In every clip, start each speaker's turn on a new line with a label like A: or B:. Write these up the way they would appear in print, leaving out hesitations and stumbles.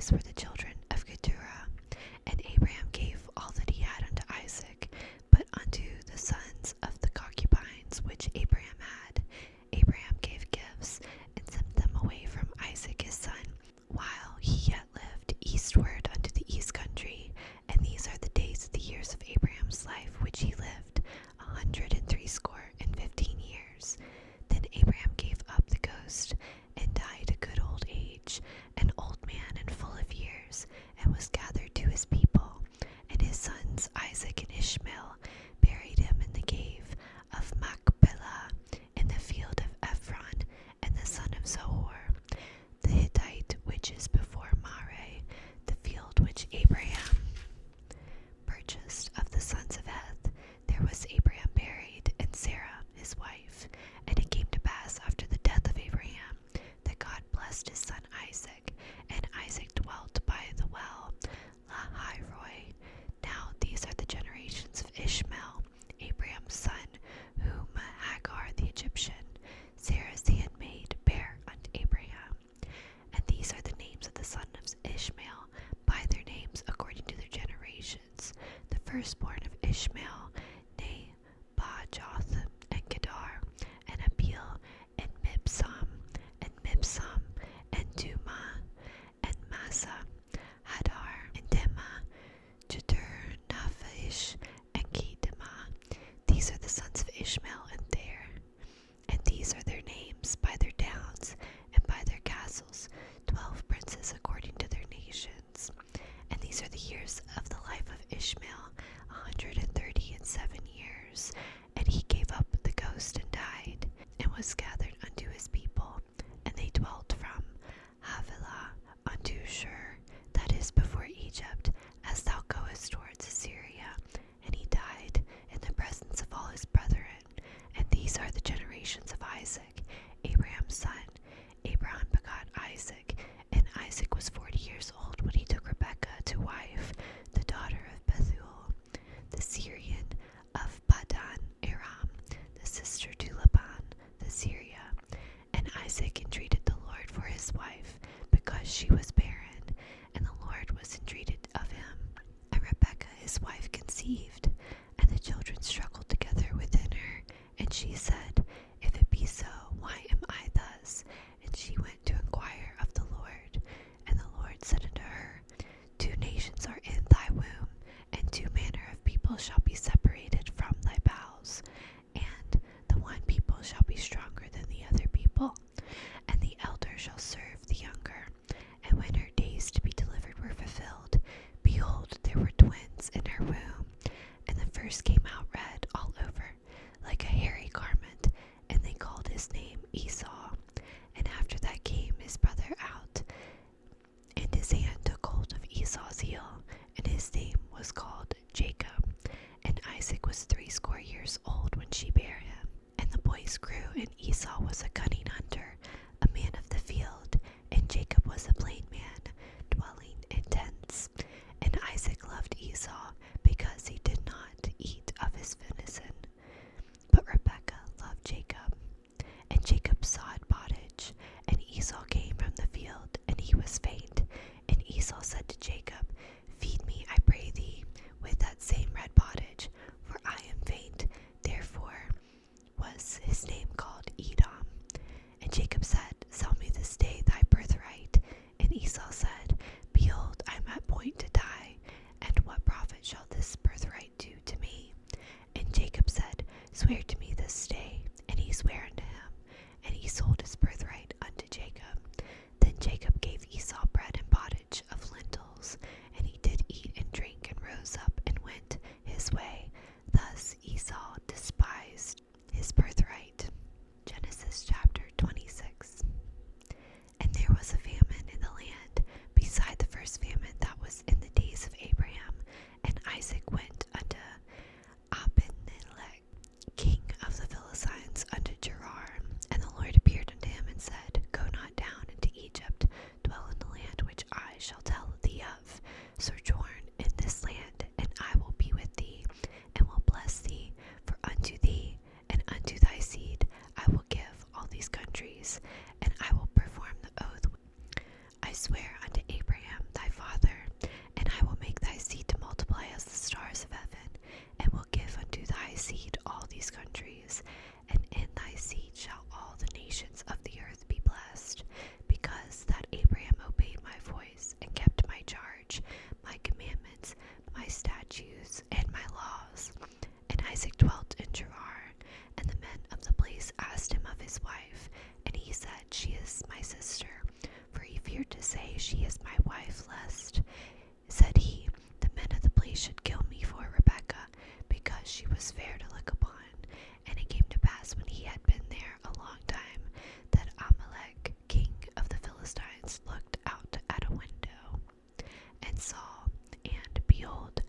A: These were the children of Keturah. And Abraham gave all that he had unto Isaac, but unto the sons of the concubines which Abraham had, Abraham gave gifts, and sent them away from Isaac his son, while he yet lived eastward unto the east country. And these are the days of the years of Abraham's life which he lived, 160 years. Then Abraham gave up the ghost, and died a good old age, an old man and full of years, and was gathered to his people. And his sons Isaac and Ishmael buried him in the cave of Machpelah, in the field of Ephron, and the son of Zohar, the Hittite, which is before Mamre, the field which Abraham purchased of the sons of Heth. There was Abraham buried, and Sarah his wife. And it came to pass after the death of Abraham that God blessed his son Isaac, and Isaac dwelt by the well Lahairoi. Now these are the generations of Ishmael, Abraham's son, whom Hagar the Egyptian, Sarah's handmaid, bare unto Abraham. And these are the names of the sons of Ishmael, by their names according to their generations. The firstborn of Ishmael, Nebajoth, and Kedar, and Abiel, and Mibsam, and Duma, and Massa, Hadar, and Dema, Jeter, Naphish, and Kedema. These are the sons of Ishmael, and these are their names by their towns and by their castles, 12 princes according to their nations. And these are the years of the life of Ishmael, 137 years. And he gave up the ghost and died, and was gathered unto his people. And they dwelt from Havilah unto Shur, that is before Egypt, as thou goest towards Assyria. And he died in the presence of all his brethren. And these are the generations of Isaac, Abraham's son. Abraham begot Isaac, and Isaac was 40 years old when he took Rebekah to wife, the daughter of Bethuel, the Syrian of Padan Aram, the sister to Laban the Syria. And Isaac entreated the Lord for his wife, because she was barren, and the Lord was entreated of him. And Rebekah his wife conceived, and the children struggled together within her. And she said, If it be so, why am I thus? And she went to inquire of the Lord. And the Lord said unto her, 2 nations are in thy womb, and 2 manner of people shall be separated from thy bowels, and the one people shall be stronger than the other people, and the elder shall serve the younger. And when her days to be delivered were fulfilled, behold, there were twins in her womb. And the first came out red all over, like a hairy garment, and they called his name Esau. And after that came his brother out, and his hand took hold of Esau's heel, and his name was called Jacob. And Isaac was 80 years old when she bare him. And the boys grew, and Esau was a cunning hunter, a man of the field, and Jacob was a plain man, dwelling in tents. And Isaac loved Esau, because he did not eat of his venison. But Rebekah loved Jacob. And Jacob sawed pottage, and Esau came from the field, and he was faint. And Esau said to Jacob, Feed me, I pray thee, with that same red pottage, for I am faint. Therefore was his name called Edom. And Jacob said, Sell me this day thy birthright. And Esau said, Behold, I am at point to die, and what profit shall this birthright do to me? And Jacob said, Swear to me this day. And he sware unto him, and he sold his birthright unto Jacob. Then Jacob gave Esau bread and pottage of lentils, and he did eat and drink, and rose up and went his way. Thus Esau despised his birthright. Genesis chapter 26. And there was a famine in the land, beside the first famine that was in the days of Abraham. And Isaac went unto Abimelech, king of the Philistines, unto Gerar. And the Lord appeared unto him and said, Go not down into Egypt, dwell in the land which I shall tell thee of. Sojourn in this land, and I will be with thee, and will bless thee. For unto thee and unto thy seed I will give all these countries, and I will perform the oath I swear unto Abraham feared to say, She is my wife, lest, said he, the men of the place should kill me for Rebekah, because she was fair to look upon. And it came to pass, when he had been there a long time, that Amalek, king of the Philistines, looked out at a window, and saw, and behold,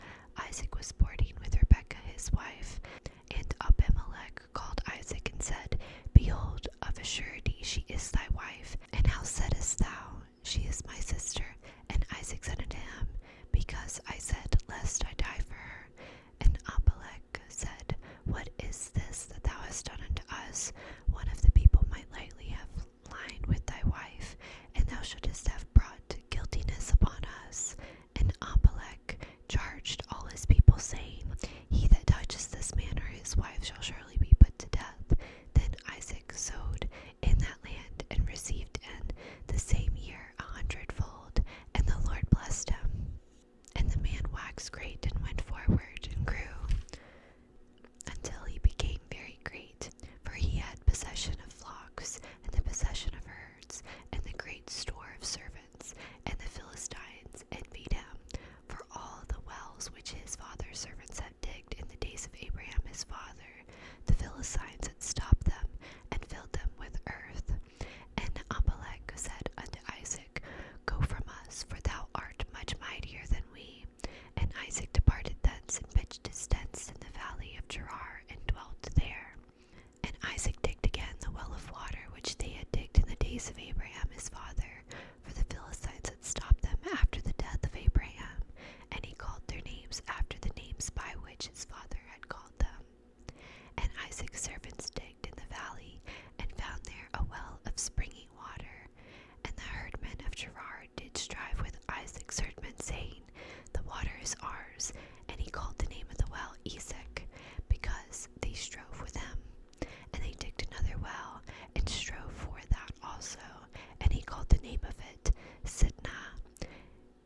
A: Isaac was sporting with Rebekah his wife. And Abimelech called Isaac and said, Behold, of a surety she is thy wife. And how saidst thou, She is my sister? And Isaac said unto him, Because I said, Lest I die for her. And Abimelech said, What is this that thou hast done unto us? One of the people might lightly have lain with thy wife, and thou shouldest have brought guiltiness upon us. And Abimelech charged all his people, saying, He that touches this man or his wife shall surely be put to death. Then Isaac sowed in that land, and received in the same year 100-fold, and the Lord blessed him. And the man waxed great, and went forward, and grew, until he became very great. For he had possession of flocks, and the possession of herds, and the great store of servants. And the Philistines envied him for all the wells which his father's servants had digged in the days of Abraham his father. The Philistines had stopped them, and filled them with earth. And Amalek said unto Isaac, Go from us, for thou art much mightier than we. And Isaac departed thence, and pitched his tents in the valley of Gerar, and dwelt there. And Isaac digged again the well of water which they had digged in the days of Abraham his father, for the Philistines had stopped them after the death of Abraham. And he called their names after the names by which his father had called them. And Isaac's servants digged in the valley, and found there a well of springing water. And the herdmen of Gerar did strive with Isaac's herdmen, saying, The water is ours. And he called the name of the well Esek, because they strove with him. And they digged another well, and strove for that also. And he called the name of it Sitnah.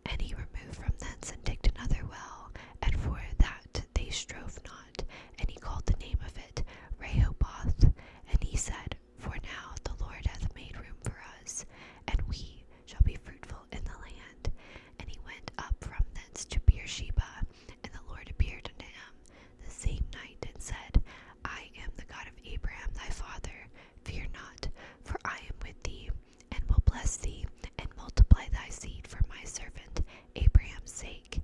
A: And he removed from thence, and digged another well, and for that they strove not. And he called the name of it Rehoboth. And he said, For now the Lord hath made room for us, and we shall be fruitful in the land. And he went up from thence to Beersheba, and the Lord appeared unto him the same night, and said, I am the God of Abraham thy father. Fear not, for I am with thee, and will bless thee, and multiply thy seed for my servant Abraham's sake.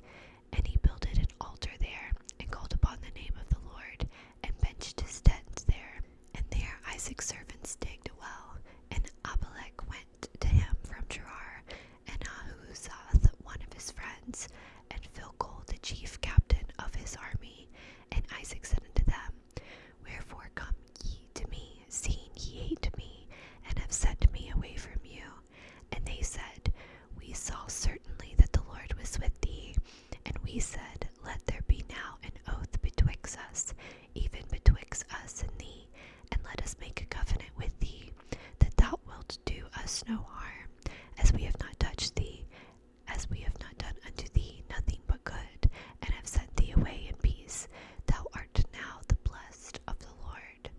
A: And he builded an altar there, and called upon the name of the Lord, and pitched his tent there. And there Isaac's servants digged a well. And Abimelech went to him from Gerar, and Ahuzath, one of his friends, and Philcol, the chief captain of his army. And Isaac said unto them, Wherefore come ye to me, seeing ye hate me, and have sent me away from you? And they said, We saw certainly that the Lord was with thee. And we said, Let there be now an oath betwixt us, even betwixt us and thee, and let us make a covenant with thee, that thou wilt do us no harm, as we have not touched thee, as we have not done unto thee nothing but good, and have sent thee away in peace. Thou art now the blessed of the Lord.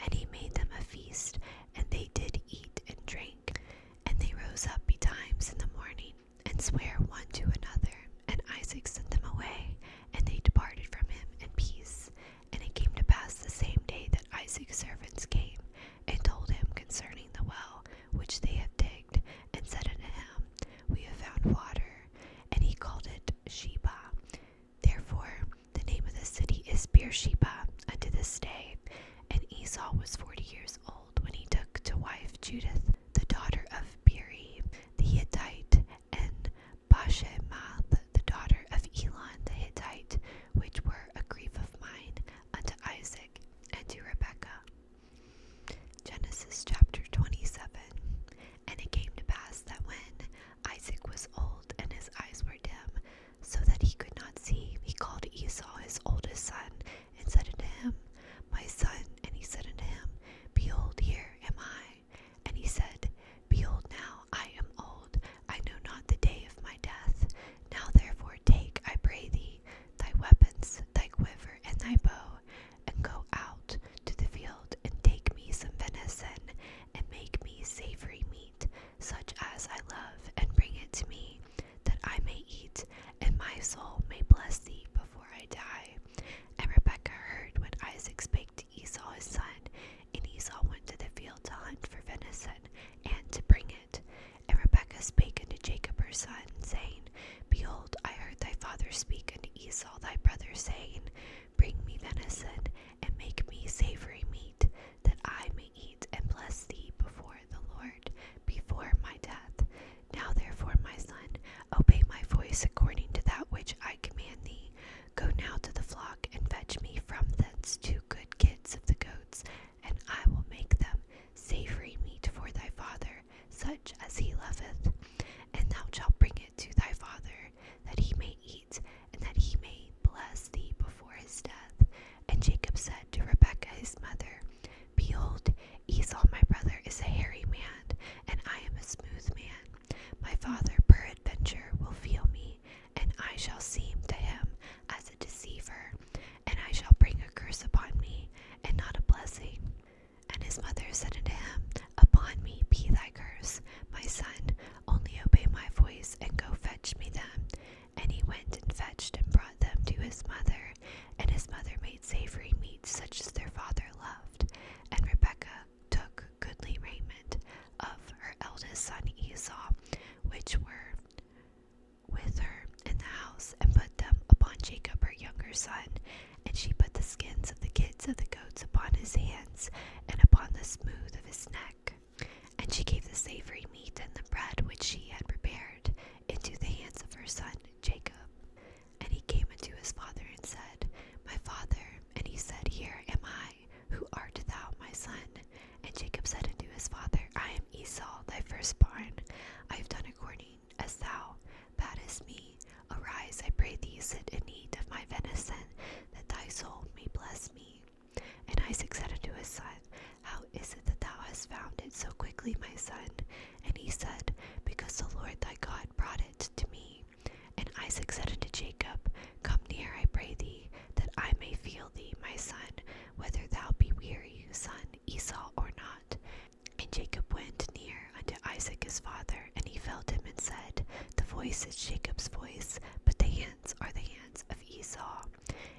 A: And he made them a feast, and they did eat and drink. And they rose up betimes in the morning, and sware one to another. And Isaac sent them away, and they departed from him in peace. And it came to pass the same day that Isaac's servants came, and told him concerning the well which they had digged, and said unto him, We have found water. And he called it Sheba. Therefore the name of the city is Beersheba unto this day. And Esau was 40 years old when he took to wife Judith, the daughter of Beeri the Hittite, and Bashemath, the daughter of Elon the Hittite, which were a grief of mind unto Isaac and to Rebekah. Genesis chapter 27. And it came to pass that when Isaac was old, and his eyes were dim, so that he could not see, he called Esau his oldest son, and said to me, that I may eat, and my soul may bless thee before I die. And Rebekah heard what Isaac spake to Esau his son, and Esau went to the field to hunt for venison, and to bring it. And Rebekah spake unto Jacob her son, saying, Behold, I heard thy father speak unto Esau thy brother, saying, Bring me venison, and make me savory meat, that I may eat and bless thee before the Lord, before my death. Now therefore, my son, obey my voice according to that which I command thee. Go now to the flock, and fetch me from thence 2 good kids of the goats, and I will make them savory meat for thy father, such as he loveth. And thou shalt bring it to thy father, that he may eat, and that he may bless thee before his death. And Jacob said to Rebekah his mother, Behold, Esau my brother is a hairy man, and I am a smooth man. My father peradventure will feel me, and I shall seem to him as a deceiver, and I shall bring a curse upon me, and not a blessing. And his mother said unto him, Upon me be thy curse, my son, only obey my voice, and go fetch me them. And he went and fetched and brought them to his mother, and his mother made savory meat such as their father loved. And Rebekah took goodly raiment of her eldest son Esau, which were with her in the house, and put them upon Jacob her younger son. And she put the skins of the kids of the goats upon his hands, and upon the smooth of his neck. And she gave the savory meat and the bread which she had prepared into the hands of her son Jacob. And he came unto his father and said, My father. And he said, Here am I. Who art thou, my son? And Jacob said unto his father, I am Esau, thy firstborn. I have done according as thou badest me. Arise, I pray thee, sit and eat of my venison, that thy soul may bless me. And Isaac said unto his son, How is it that thou hast found it so quickly, my son? And he said, Because the Lord thy God brought it to me. And Isaac said unto Jacob, Come near, I pray thee, that I may feel thee, my son, whether thou be weary, son Esau, or not. And Jacob went near unto Isaac his father, and he felt him and said, The voice is Jacob's voice, but the hands are the hands of Esau.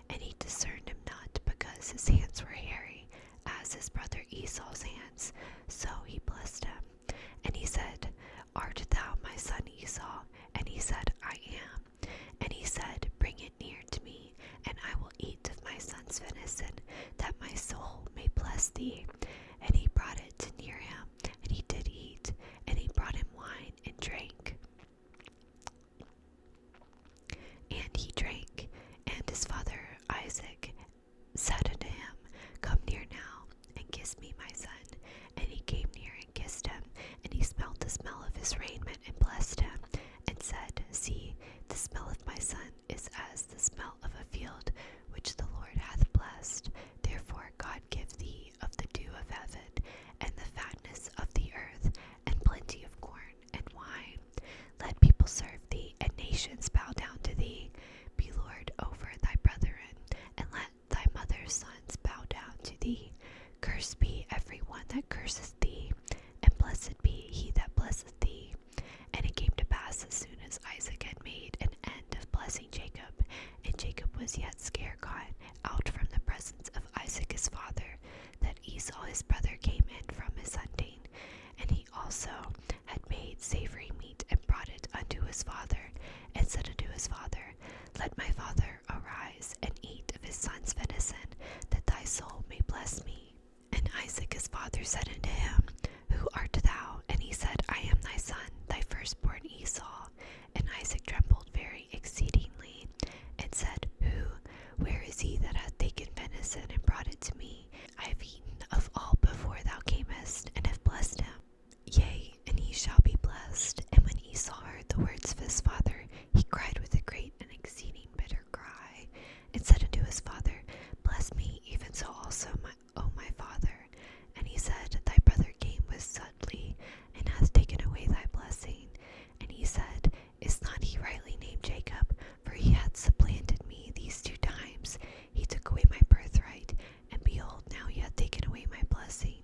A: And he discerned him not, because his hands were hairy, as his brother Esau's hands. So he blessed him. And he said, Art thou my son Esau? And he said, I am. And he said, Bring it near to me, and I will eat of my son's venison, that my soul may bless thee. And he brought it near him, and he did eat, and he brought him wine and drank. And he drank, and his father Isaac said unto him, Come near now, and kiss me, my son. And he came near and kissed him, and he smelled the smell of his raiment, and blessed him, and said, See, the smell of my son is as the smell of a field which the Lord hath blessed. Therefore God give thee of the dew of heaven, and the fatness of the earth, and plenty of corn and wine. Let people serve thee, and nations bow down to thee. Be Lord over thy brethren, and let thy mother's sons bow down to thee. Cursed be every one that curseth thee, and blessed be he that blesseth thee. And it came to pass, as soon as Isaac had made an end of blessing Jacob, and Jacob was yet scare gone out from the presence of Isaac his father, that Esau his brother came in from his hunting. And he also had made savory meat, and brought it unto his father, and said unto his father, Let my father arise, and eat of his son's venison, that thy soul may bless me. And Isaac his father said unto him, Who art thou? And he said, I am thy son, thy firstborn Esau. And Isaac trembled very exceedingly, and said, Where is he that hath taken venison, and brought it to me? I have eaten of all before thou camest, and have blessed him. Yea, and he shall be blessed. And when Esau heard the words of his father, he cried with a great and exceeding bitter cry, and said unto his father, Bless me, even so also, O my father. And he said, Thy brother came with subtly, and hath taken away thy blessing. And he said, Is not he rightly named Jacob? For he hath supplanted me these 2 times. He took away my birthright, and behold, now he hath taken away my blessing.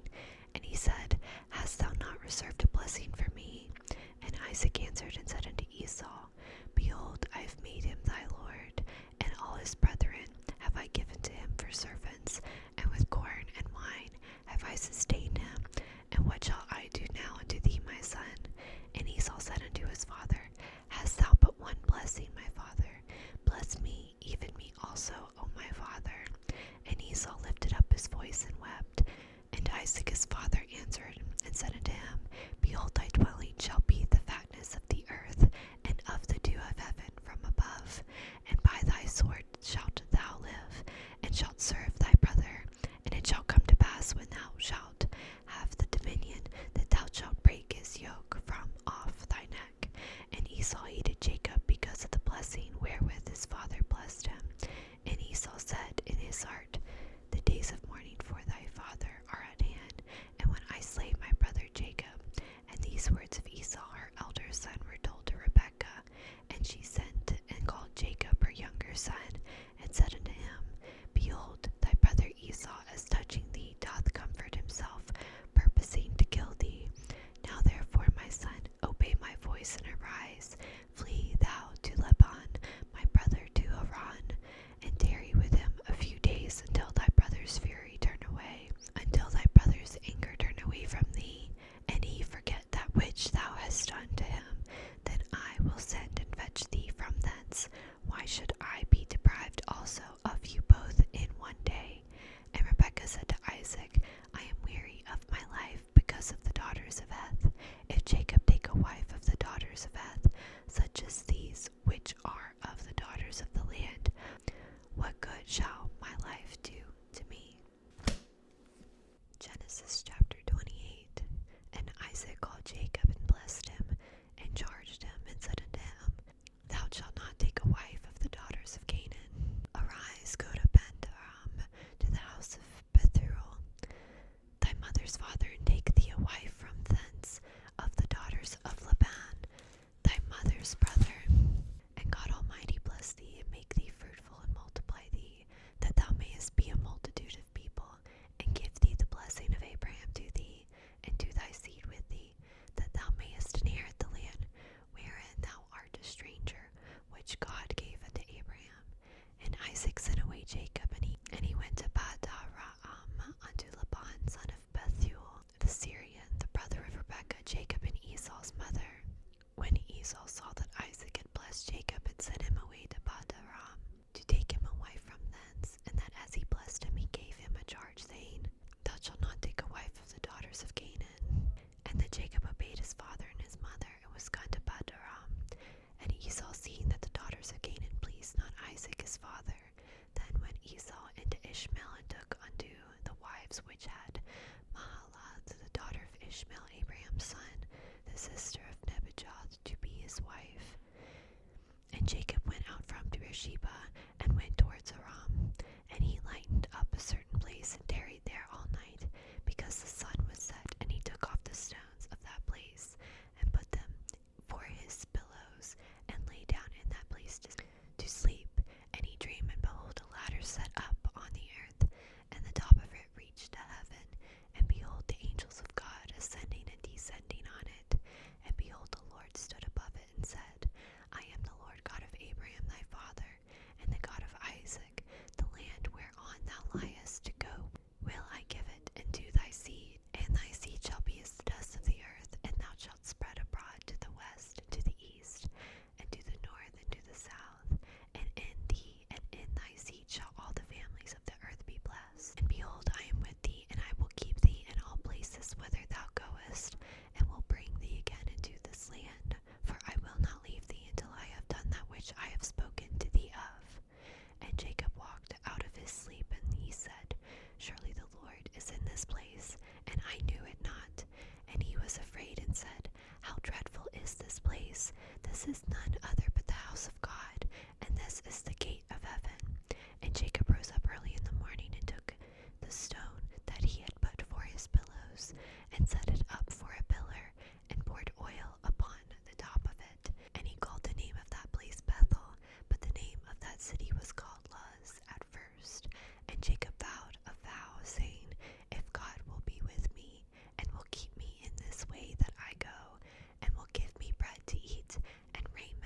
A: And he said, Hast thou not reserved a blessing for me? And Isaac answered and said unto Esau, behold, I have made him thy lord, and all his brethren have I given to him for servants, and with corn and wine have I sustained him. And what shall I do now unto thee, my son? And Esau said unto his father, Hast thou but one blessing, my father? Bless me, even me also, O my father. And Esau lifted up his voice and wept. And Isaac his father answered and said unto him, Behold, thy dwelling shall be the fatness of the earth, and of the dew of heaven from above. And by thy sword shalt thou live, and shalt serve thy brother. And it shall come to pass, when thou shalt have the dominion, that thou shalt break his yoke from off thy neck. And Esau hated Jacob because of the blessing wherewith his father blessed him. And Esau said in his heart, The days of mourning for thy father are at hand, and when I slay my brother Jacob. And these words of Esau, her elder son, were told to Rebekah. And she sent and called Jacob her younger son, and said unto him, Behold, thy brother Esau, as touching thee, doth comfort himself, purposing to kill thee. Now therefore, my son, obey my voice, and arise. Flee thou to Laban, my brother, to Haran, and tarry with him a few days, until thy brother's fury turn away, until thy brother's anger turn away from thee, and he forget that which thou hast done to him. Then I will send and fetch thee from thence. Why should I be deprived also of you both in one day? And Rebekah said to Isaac, I am weary of my life because of the daughters of Heth. If Jacob take a wife of the daughters of Heth, such as these which are of the daughters of the land, what good shall my life do to me? Genesis chapter 28. And Isaac called Jacob and blessed him, and charged him, and said unto him, Thou shalt not take a wife of the daughters of Canaan. Arise, go to Ben-aram, to the house of Bethuel, thy mother's father, and take thee a wife from thence of the daughters of Laban, thy mother's brother. And God Almighty bless thee, and make thee fruitful, and multiply thee, that thou mayest be a multitude of people, and give thee the blessing of Abraham to thee, and to thy seed with thee, that thou mayest inherit the land wherein thou art a stranger, which God gave unto Abraham. And Isaac sent away Jacob, and he went to Padan-aram unto Laban, son of Bethuel, the Syrian, the brother of Rebekah, Jacob and Esau's mother. When Esau saw that Isaac had blessed Jacob, and sent him away to Padan-aram, to take him a wife from thence, and that as he blessed him, he gave him a charge, saying, Thou shalt not take a wife of the daughters of Canaan. And then Jacob obeyed his father and his mother, and was gone to Padan-aram. And Esau, seeing that the daughters of Canaan pleased not Isaac his father, then went Esau into Ishmael, and took unto the wives which had Mahalath, the daughter of Ishmael, Abraham's son, the sister of Nebajoth, to be his wife. And Jacob went out from Beersheba, and went towards Aram. And he lightened up a certain place, and tarried there all night, because the sun was set. And he took off the stones of that place, and put them for his pillows, and lay down in that place to sleep. And he dreamed, and behold, a ladder set up on the earth, and the top of it reached to heaven. And behold, the angels of God ascending and descending on it. And behold, the Lord stood above it, and said, I am the Lord God of Abraham thy father, and the God of Isaac. The land whereon thou liest to go will I give it unto thy seed, and thy seed shall be as the dust of the earth, and thou shalt spread abroad to the west, and to the east, and to the north, and to the south. And in thee and in thy seed shall all the families of the earth be blessed. And behold, I am with thee, and I will keep thee in all places whither thou goest, and will bring thee again into this land. For I will not leave thee until I have done that which I have spoken to thee of. And Jacob walked out of his sleep, and he said, Surely the Lord is in this place, and I knew it not. And he was afraid, and said, How dreadful is this place! This is none other but the house of God, and this is the gate of heaven. And Jacob rose up early in the morning, and took the stone that he had put for his pillows, and set it up for a pillar, and poured oil upon the top of it. And he called the name of that place Bethel, but the name of that city was called Luz at first. And Jacob vowed a vow, saying, If God will be with me, and will keep me in this way that I go, and will give me bread to eat, and raiment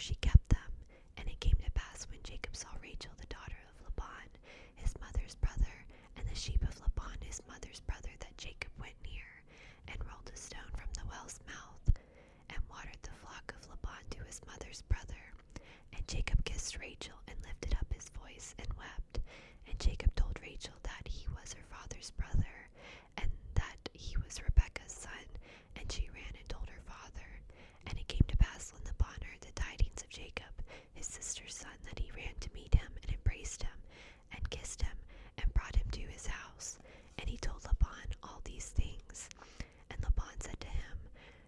A: she kept them. And it came to pass, when Jacob saw Rachel the daughter of Laban, his mother's brother, and the sheep of Laban his mother's brother, that Jacob went near, and rolled a stone from the well's mouth, and watered the flock of Laban to his mother's brother. And Jacob kissed Rachel, and lifted up his voice, and wept. And Jacob told Rachel that he was her father's brother, and that he was Rebekah's son. And she ran and told her father. And it came to pass, when Laban heard the tidings of Jacob, his sister's son, that he ran to meet him, and embraced him, and kissed him, and brought him to his house. And he told Laban all these things. And Laban said to him,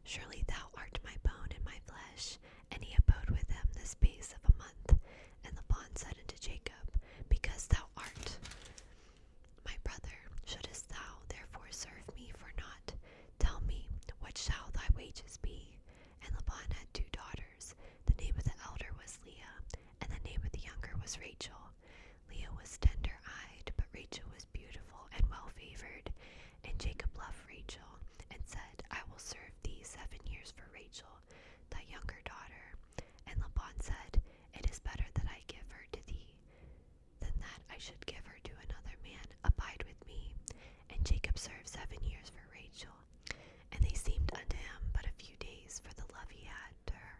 A: Surely thou art my bone and my flesh. And he abode with him the space of a month. And Laban said unto Jacob, Because thou art my brother, shouldest thou therefore serve me for naught? Tell me, what shall thy wages be? And Laban had 2 daughters. The name of the elder was Leah, and the name of the younger was Rachel. Leah was tender-eyed, but Rachel was beautiful and well-favored. And Jacob loved Rachel, and said, I will serve thee 7 years for Rachel, thy younger daughter. And Laban said, It is better that I give her to thee, than that I should give her to another man. Abide with me. And Jacob served 7 years for Rachel. And they seemed unto him but a few days, for the love he had to her.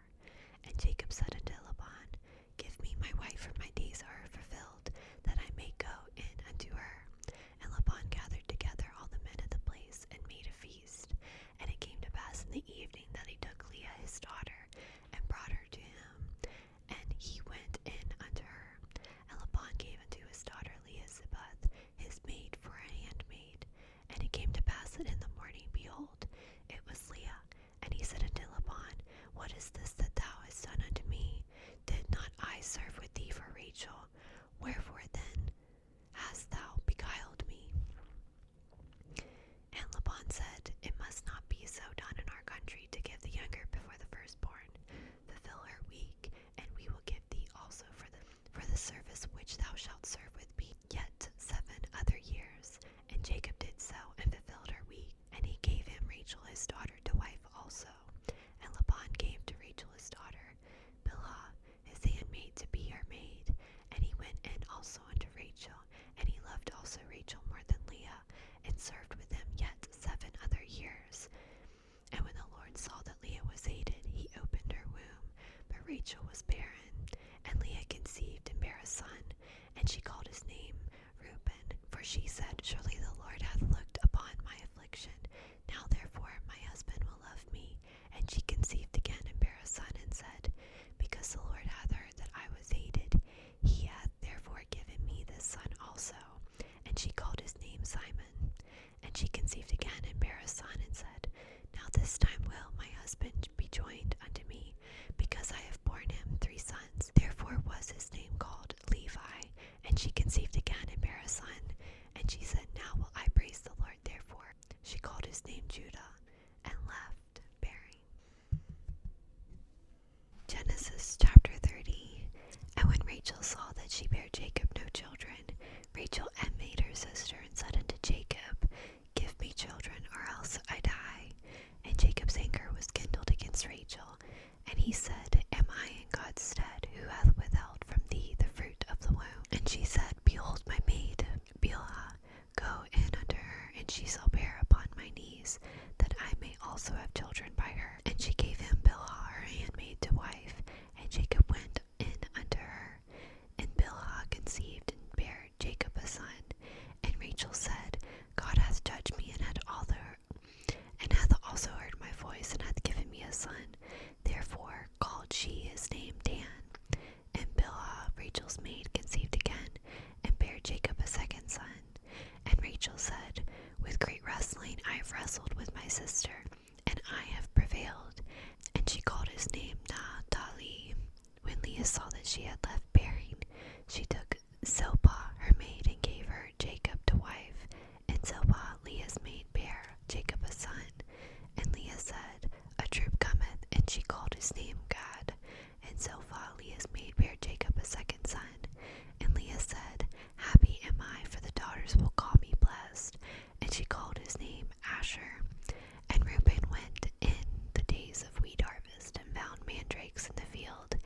A: And Jacob said unto Laban, Give me my wife, for my days are fulfilled, that I may go in unto her. And Laban gathered together all the men of the place, and made a feast. And it came to pass in the evening, that he took Leah his daughter, and brought her to him, and he went in unto her. And Laban gave unto his daughter Leah Zibeth, his maid, for a handmaid. And it came to pass that in the morning, behold, it was Leah. And he said unto Laban, What is this that thou hast done unto me? Did not I serve with thee for Rachel? Wherefore then hast thou beguiled me? And Laban said, It must not be so done in our country, to give the younger before the firstborn. Fulfill her week, and we will give thee also for the service which thou shalt serve with me yet 7 other years. And Jacob did so, and fulfilled her week. And he gave him Rachel his daughter to wife also. And Laban gave to Rachel his daughter Bilhah his handmaid to be her maid. And he went in also unto Rachel, and he loved also Rachel more than Leah, and served with him yet 7 other years. And when the Lord saw that Leah was hated, he opened her womb, but Rachel was barren. And Leah conceived and bare a son, and she called his name Reuben, for she said, Surely the Lord hath looked upon my affliction. Now therefore my husband will love me. And she conceived again and bare a son, and said, Because the Lord hath heard that I was hated, he hath therefore given me this son also. And she called his name Simon. And she conceived again and bare a son, and said, Now this time will my husband be joined unto me, because I have borne him 3 sons. Therefore was his name called Levi. And she conceived again and bare a son. And she said, Now will I praise the Lord. Therefore she called his name Judah, and left bearing. Genesis chapter 30. And when Rachel saw that she bare Jacob no children, Rachel envied her sister, and said unto Jacob, Give me children, or else I die. And Jacob's anger was kindled against Rachel, and he said, Am I in God's stead, who hath withheld from thee the fruit of the womb? And she said, Behold my maid Bilhah, go in unto her, and she shall bear upon my knees, that I may also have children by her. And she gave him Bilhah her handmaid to wife, and Jacob went in unto her. And Bilhah conceived and bare Jacob a son. And Rachel said, God hath judged me, and hath also heard my voice, and hath given me a son. Therefore called she his name Dan. And Bilhah, Rachel's maid, conceived again, and bare Jacob a second son. And Rachel said, With great wrestling I have wrestled with my sister, and I have prevailed. And she called his name Naphtali. When Leah saw that she had left bearing, she took Zilpah her maid, and gave her Jacob to wife. And Zilpah, Leah's maid, bare Jacob a son. And Leah said, A troop cometh, and she called his name Gad. And Zilpah, Leah's maid, bare Jacob a second son. And Leah said, Happy am I, for the daughters will call me blessed. And she called his name Asher. And Reuben went in the days of wheat harvest, and found mandrakes in the field,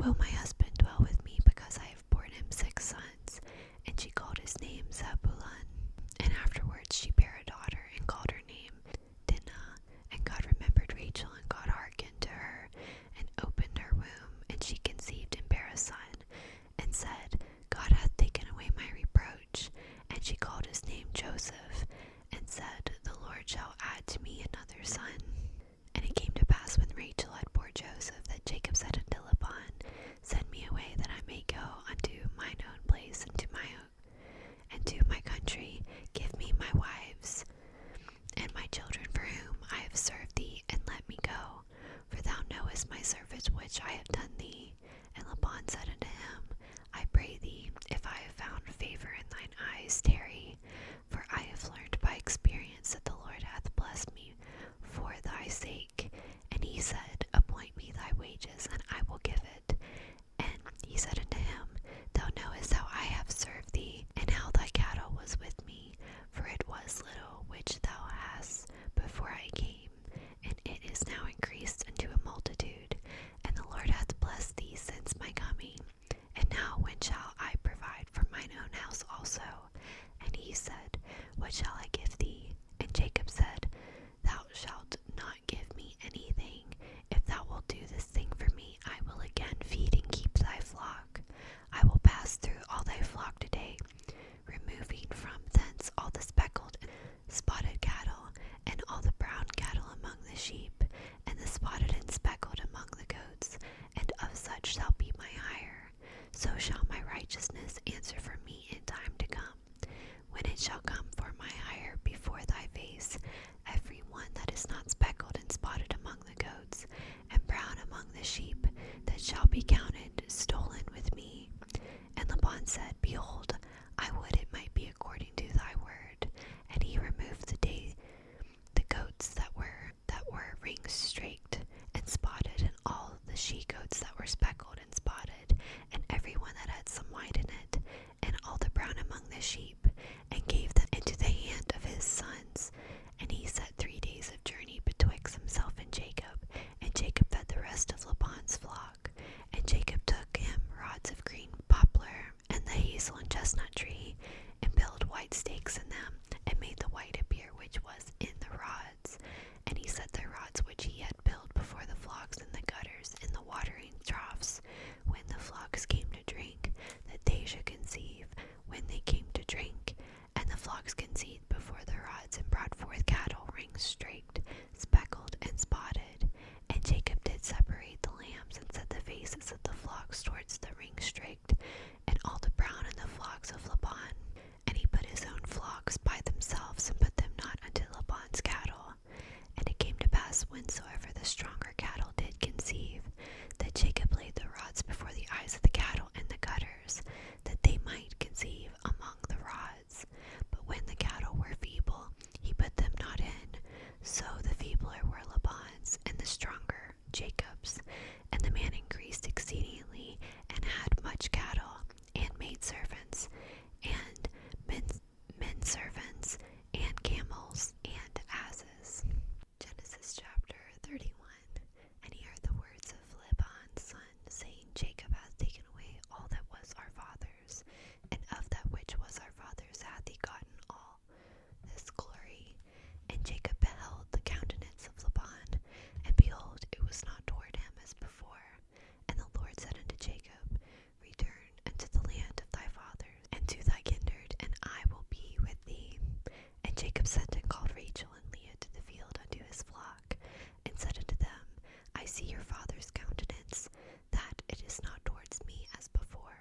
A: will my husband dwell with me, because I have borne him 6 sons? And she called his name Zebulun. And afterwards she bare a daughter, and called her name Dinah. And God remembered Rachel, and God hearkened to her, and opened her womb, and she conceived and bare a son, and said, God hath taken away my reproach. And she called his name Joseph, and said, The Lord shall add to me another son. And it came to pass, when Rachel had bore Joseph, that Jacob said unto Laban, Send me away, that I may go unto mine own place, and to my country. Give me my wives and my children, for whom I have served thee, and let me go. For thou knowest my service which I have done thee. And Laban said unto him, I pray thee, if I have found favor in thine eyes, tarry. For I have learned by experience that the Lord hath blessed me for thy sake. And he said, Appoint me thy wages, and I will give it. And he said unto him, Thou knowest how I have served thee, and how thy cattle was with me, for it was little which thou hast before I came, and it is now increased unto a multitude. And the Lord hath blessed thee since my coming. And now when shall I provide for mine own house also? And he said, What shall I give thee? And Jacob said, Thou shalt not give me anything. If thou wilt do this thing for me, I will again feed and keep thy flock. I will pass through all thy flock today, removing from thence all the speckled and spotted cattle, and all the brown cattle among the sheep, and the spotted and speckled among the goats, and of such shall be my hire. So shall my righteousness answer for me in time to come, when it shall come for my hire before thy face, every one that is not speckled and spotted among the goats, and brown among the sheep, that shall be counted stolen with me. And Laban said, Behold, I would it might be according to thy word. And he removed the goats that were ring streaked and spotted, and all the she goats that were speckled and spotted, and every one that had some white in it, and all the brown among the sheep, and gave them into the hand of his sons. And he set 3 days of journey betwixt himself and Jacob, and Jacob fed the rest of Laban's flock. And Jacob took him rods of green poplar, and the hazel and chestnut tree, and built white stakes in them, and made the white appear which was in the rods. And he set the rods which he had built before the flocks in the gutters, in the watering troughs, when the flocks came to drink, that they should conceive when they came to drink. And the flocks conceived before the rods, and brought forth cattle ring streaked, speckled, and spotted. And Jacob did separate the lambs, and set the faces of the flocks towards the ring streaked, and all the brown in the flocks of Laban. And he put his own flocks by themselves, and put them not unto Laban's cattle. And it came to pass, whensoever the stronger cattle did conceive, that Jacob laid the rods before the eyes of the cattle in the gutters, that they might conceive among the rods. But when the cattle were feeble, he put them not in. So the feebler were Laban's, and the stronger Jacob's. And the man increased exceedingly, and had much cattle, and maidservants, and men servants, and camels, and asses. Genesis chapter 31. And he heard the words of Laban's son, saying, Jacob hath taken away all that was our father's, and of that which was our father's hath he gotten all this glory. And Jacob beheld the countenance of Laban, and behold, it was not toward him as before. And the Lord said unto Jacob, Return unto the land of thy fathers, and to thy kindred, and I will be with thee. And Jacob sent and called Rachel and Leah to the field unto his flock, and said unto them, I see your father's countenance, that it is not towards me as before,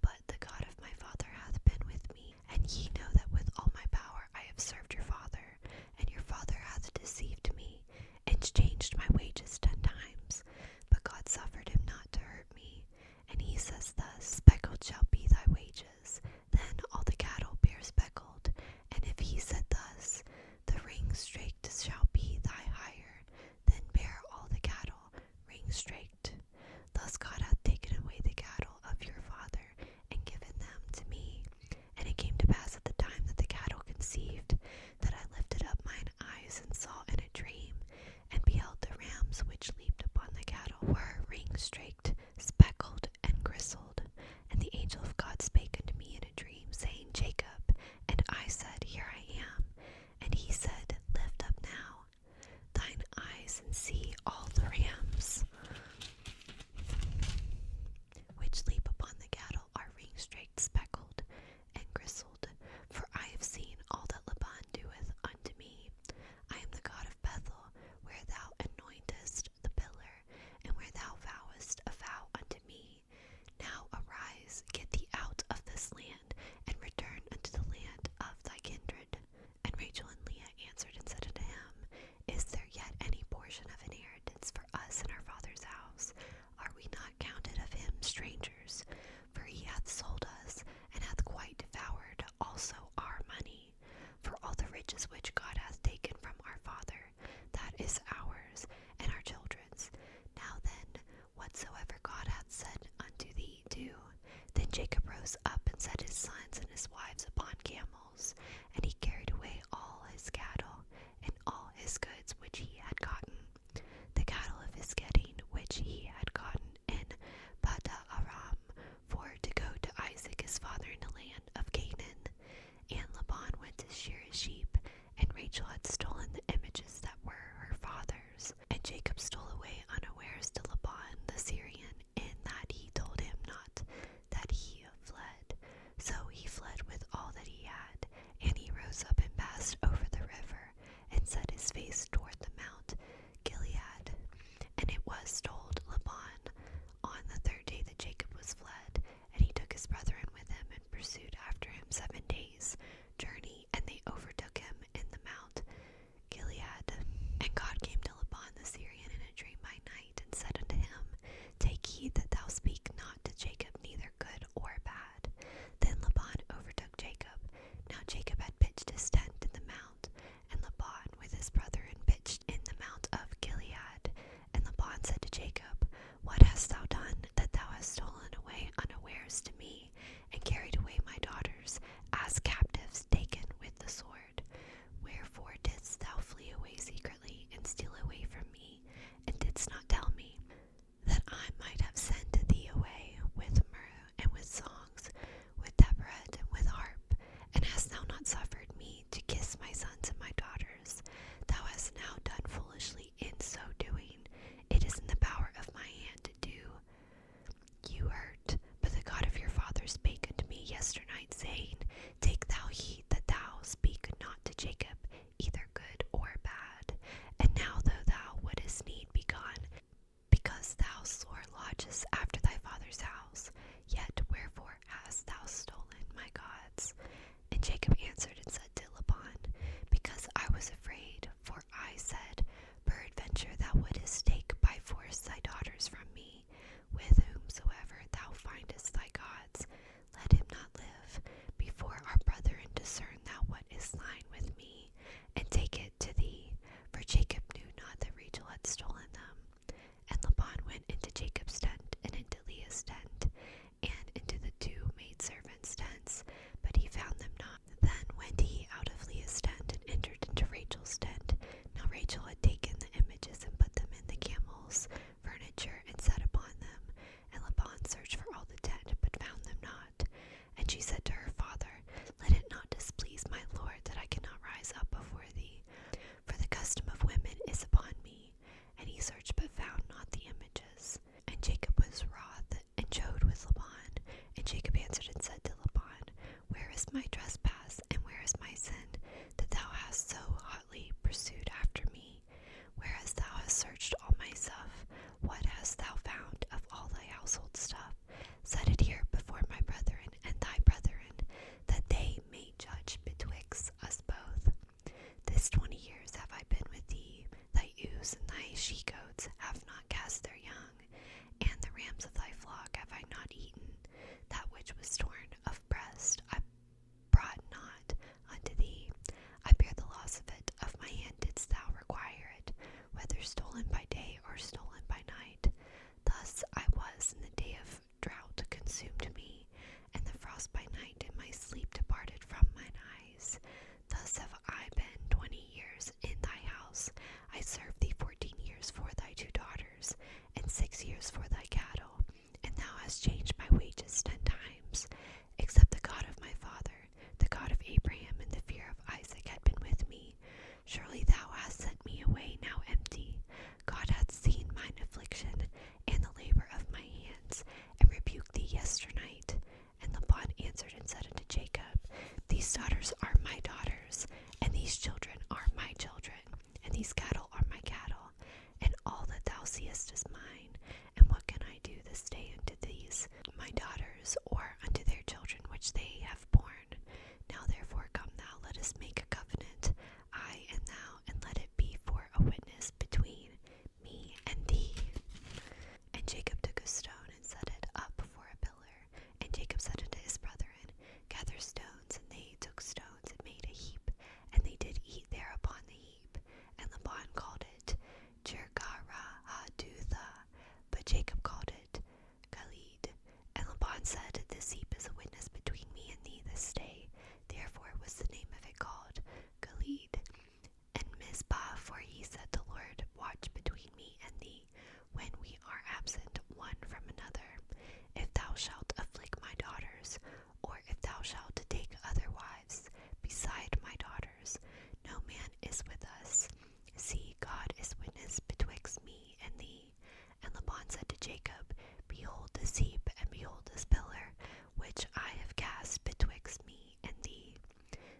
A: but the God of my father hath been with me. And ye know that with all my power I have served your father, and your father hath deceived me, and changed my wages 10 times. But God suffered him not to hurt me. And he says thus, Speckled shall be thy wages. Then all the cattle bear speckled. And if he said thus, The ring streaked shall be thy hire, then bear all the cattle ring streaked. Thus God hath taken away the cattle of your father, and given them to me. And it came to pass at the time that the cattle conceived, that I lifted up mine eyes and saw in a dream, and beheld the rams which leaped upon the cattle were ring streaked, speckled, whatsoever God hath said unto thee, do. Then Jacob rose up and set his sons and his wives upon camels, and he carried away all his cattle and all his goods which he had gotten, the cattle of his getting which he had gotten in Aram, for to go to Isaac his father in the land of Canaan. And Laban went to shear his sheep, and Rachel had stolen the images that were her father's. And Jacob stole away unawares to Laban the Syrian, in that he told him not that he fled. So he fled with all that he had, and he rose up and passed over the river, and set his face toward the mount Gilead. And it was told Laban on the third day that Jacob was fled, and he took his brethren with him, and pursued after him 7 days' journey, and they overtook him in the mount Gilead. And God came to Laban the Syrian in a dream by night, and said unto him, Take heed that thou speak not to Jacob neither good or bad. Then Laban overtook Jacob. Now Jacob had pitched his tent in the mount, and Laban with his brethren pitched in the mount of Gilead. And Laban said to Jacob, What hast thou done, that thou hast stolen away unawares to me, and carried away my daughters as captives taken with the sword? Wherefore didst thou flee away secretly, and steal away from me, and didst not tell me, that I might have sent thee away with myrrh and with songs, with tabret and with harp? And hast thou not suffered me to kiss my sons and my daughters? Thou hast now done foolishly in so doing. It is in the power of my hand to do you hurt. But the God of your father spake unto me yesternight, saying, Take thou heed that thou speak not to Jacob either good or bad. And now though thou wouldest need be gone, because thou sore lodgest after thy father's house, yet wherefore hast thou stolen my gods? And Jacob answered and said to Laban, Because I was afraid, for I said, Peradventure thou wouldest take by force thy daughters from me. With whomsoever thou findest thy gods, let him not live. Before our brethren discern thou what is thine with me, and take it to thee. For Jacob knew not that Rachel had stolen them. And Laban went into Jacob's tent, and into Leah's tent, and into the 2 maidservants' tents, but he found them not. Then went he out of Leah's tent, and entered into Rachel's tent. Now Rachel had taken the images, and put them in the camel's furniture, and sat upon them. And Laban searched for all the tent, but found them not. And she said to her father, Let it not displease my lord, that I cannot rise up before thee, for the custom of women is upon me. And he searched, but found not the images. And Jacob was wroth, and chode with Laban. And Jacob answered and said to Laban, Where is my trespass, and where is my sin, that thou hast so hotly pursued after me? Whereas thou hast searched all my stuff, what hast thou found of all thy household stuff? Set it here before my brethren and thy brethren, that they may judge betwixt us both. This 20 years have I been with thee. Thy ewes and thy she-goats have not cast their young, and the rams of thy flock have I not eaten. That which was torn of breast I brought not unto thee. I bear the loss of it. Of my hand didst thou require it, whether stolen by day or stolen by night. Thus I was in the day of drought consumed me, and the frost by night, and my sleep departed from mine eyes. Thus have I been 20 years in thy house. I served thee 14 years for thy 2 daughters, and 6 years for thy cattle, and thou hast changed my wages 10 times. Except the God of my father, the God of Abraham, and the fear of Isaac had been with me. Surely thou hast sent me away now empty. God hath seen mine affliction, and the labor of my hands, and rebuked thee yesternight. And Laban answered and said unto Jacob, These daughters are my daughters, and these children are my children, and these cattle are my cattle, and all that thou seest is mine. And what can I do this day unto these Laban said, This heap is a witness between me and thee this day. Therefore was the name of it called Gilead. And Mizpah, for he said, The Lord watch between me and thee, when we are absent one from another. If thou shalt afflict my daughters, or if thou shalt take other wives beside my daughters, no man is with us. See, God is witness betwixt me and thee. And Laban said to Jacob, Behold this heap, and behold this pillar, which I have cast betwixt me and thee.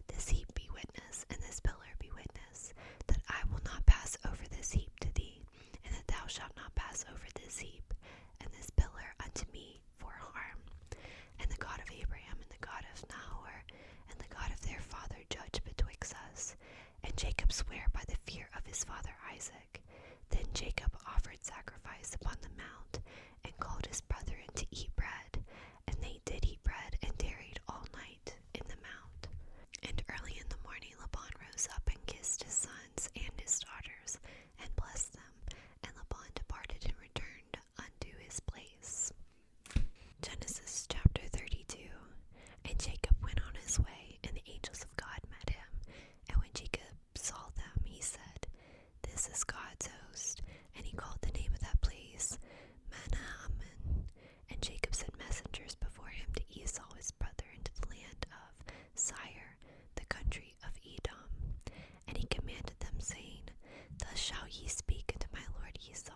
A: This heap be witness, and this pillar be witness, that I will not pass over this heap to thee, and that thou shalt not pass over this heap and this pillar unto me for harm. And the God of Abraham, and the God of Nahor, and the God of their father judge betwixt us. And Jacob sware by the fear of his father Isaac. Then Jacob offered sacrifice upon the mount, and called his brethren to eat bread. And they did eat bread, and tarried all night in the mount. And early in the morning Laban rose up and kissed his sons and his daughters, and blessed them. And Laban departed and returned unto his place. Genesis chapter 32. And Jacob went on his way, and the angels of God met him. And when Jacob saw them, he said, This is God's host. And he called the name of that place Manahaman. And Jacob sent messengers before him to Esau his brother into the land of Seir, the country of Edom. And he commanded them, saying, Thus shall ye speak unto my lord Esau.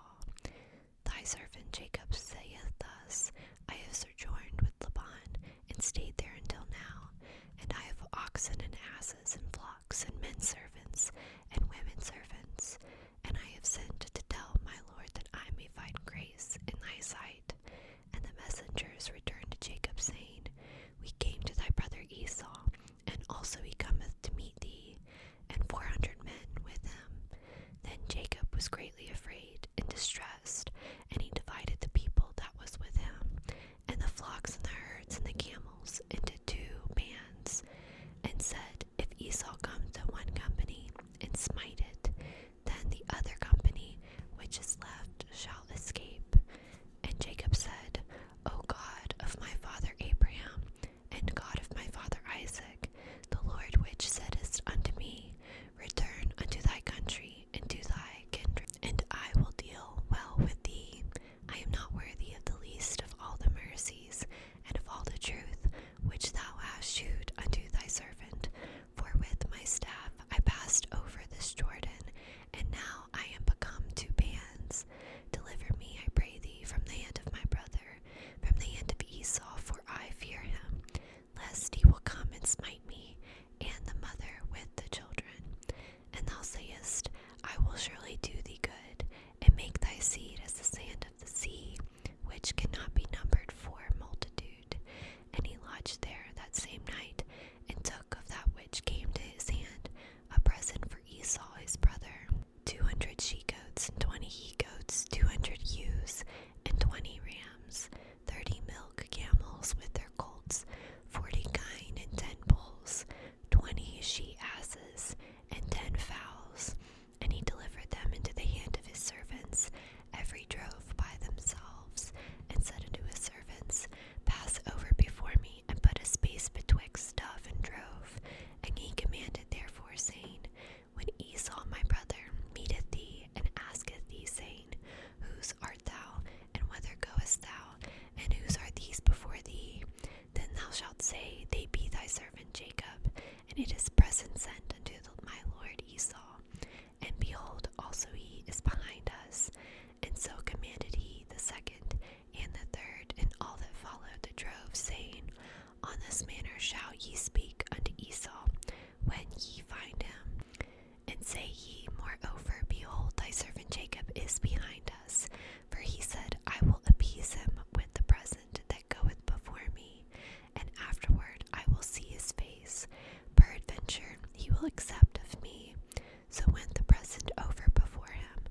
A: Thy servant Jacob saith thus, I have sojourned with Laban, and stayed there until now, and I have oxen and asses and flocks and men servants and women servants, and I have sent to tell my lord that I may find grace in thy sight. And the messengers returned to Jacob, saying, We came to thy brother Esau, and also he cometh to meet thee, and 400 men with him. Then Jacob was greatly afraid and distressed, and he divided the people that was with him, and the flocks and the herds and the camels, into 2 bands, and said, If Esau come to one company and smite it, then the other company which is left shall escape. And Jacob said, O God of my father Abraham, and God of my father Isaac, the Lord which saidest unto me, Return unto thy country and to thy kindred, and I will deal well with thee. I am not worthy of the least of all the mercies and of all the truth which thou hast shewed unto thy servant. For with my staff I passed over this Jordan, and now I am become 2 bands. Deliver me, I pray thee, from the hand of my brother, from the hand of Esau, for I fear him, lest he will come and smite me, and the mother with the children. And thou sayest, I will surely do thee good, and make thy seed as the sand of the sea, which cannot be numbered for multitude. And he lodged there that same night, and took of that which came to his hand a present for Esau his brother, 200 she-goats, and 20 he-goats, 200 ewes, and 20 rams, 30 milk camels with their colts, 40 kine and 10 bulls, 20 she-asses, and 10 fowls. And he delivered them into the hand of his servants, every drove by themselves, and said unto his servants, Pass over before me, and put a space betwixt dove and drove. And he commanded therefore, saying, When Esau my brother meeteth thee, and asketh thee, saying, Whose art thou, and whither goest thou, and whose are these before thee? Then thou shalt say, They be thy servant Jacob, and it is present sent unto my lord Esau. And behold, also he is behind us. And so commanded he the second and the third, and all that followed the drove, saying, On this manner shall ye speak unto Esau, when ye find him. And say ye, Moreover, behold, thy servant Jacob is behind us. For he said, I will appease him with the present that goeth before me, and afterward I will see his face. Peradventure he will accept of me. So went the present over before him,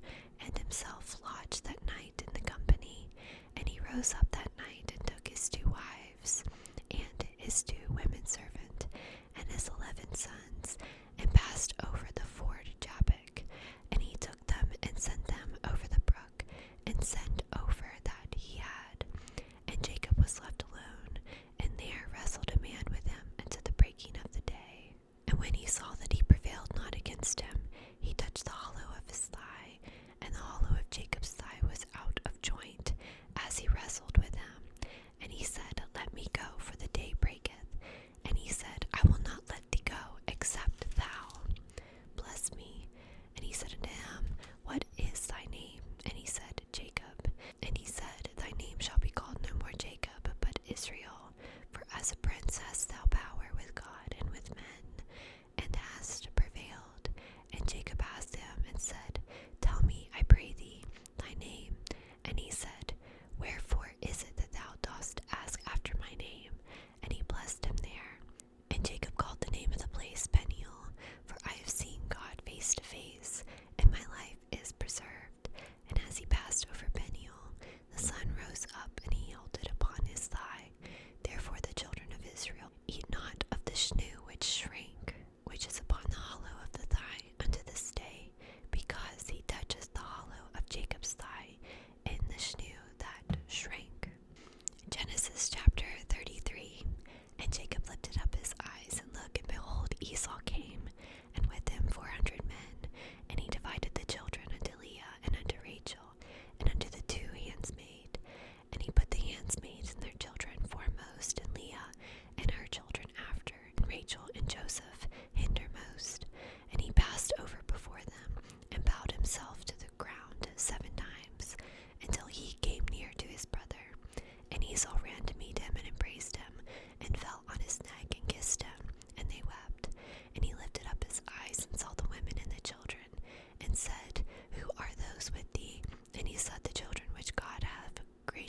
A: and himself lodged that night in the company. And he rose up that night, and took his 2 wives, and his 2 women servant, and his 11 sons, and passed over the ford Jabbok. And he took them, and sent them over the brook, and sent over that he had. And Jacob was left alone,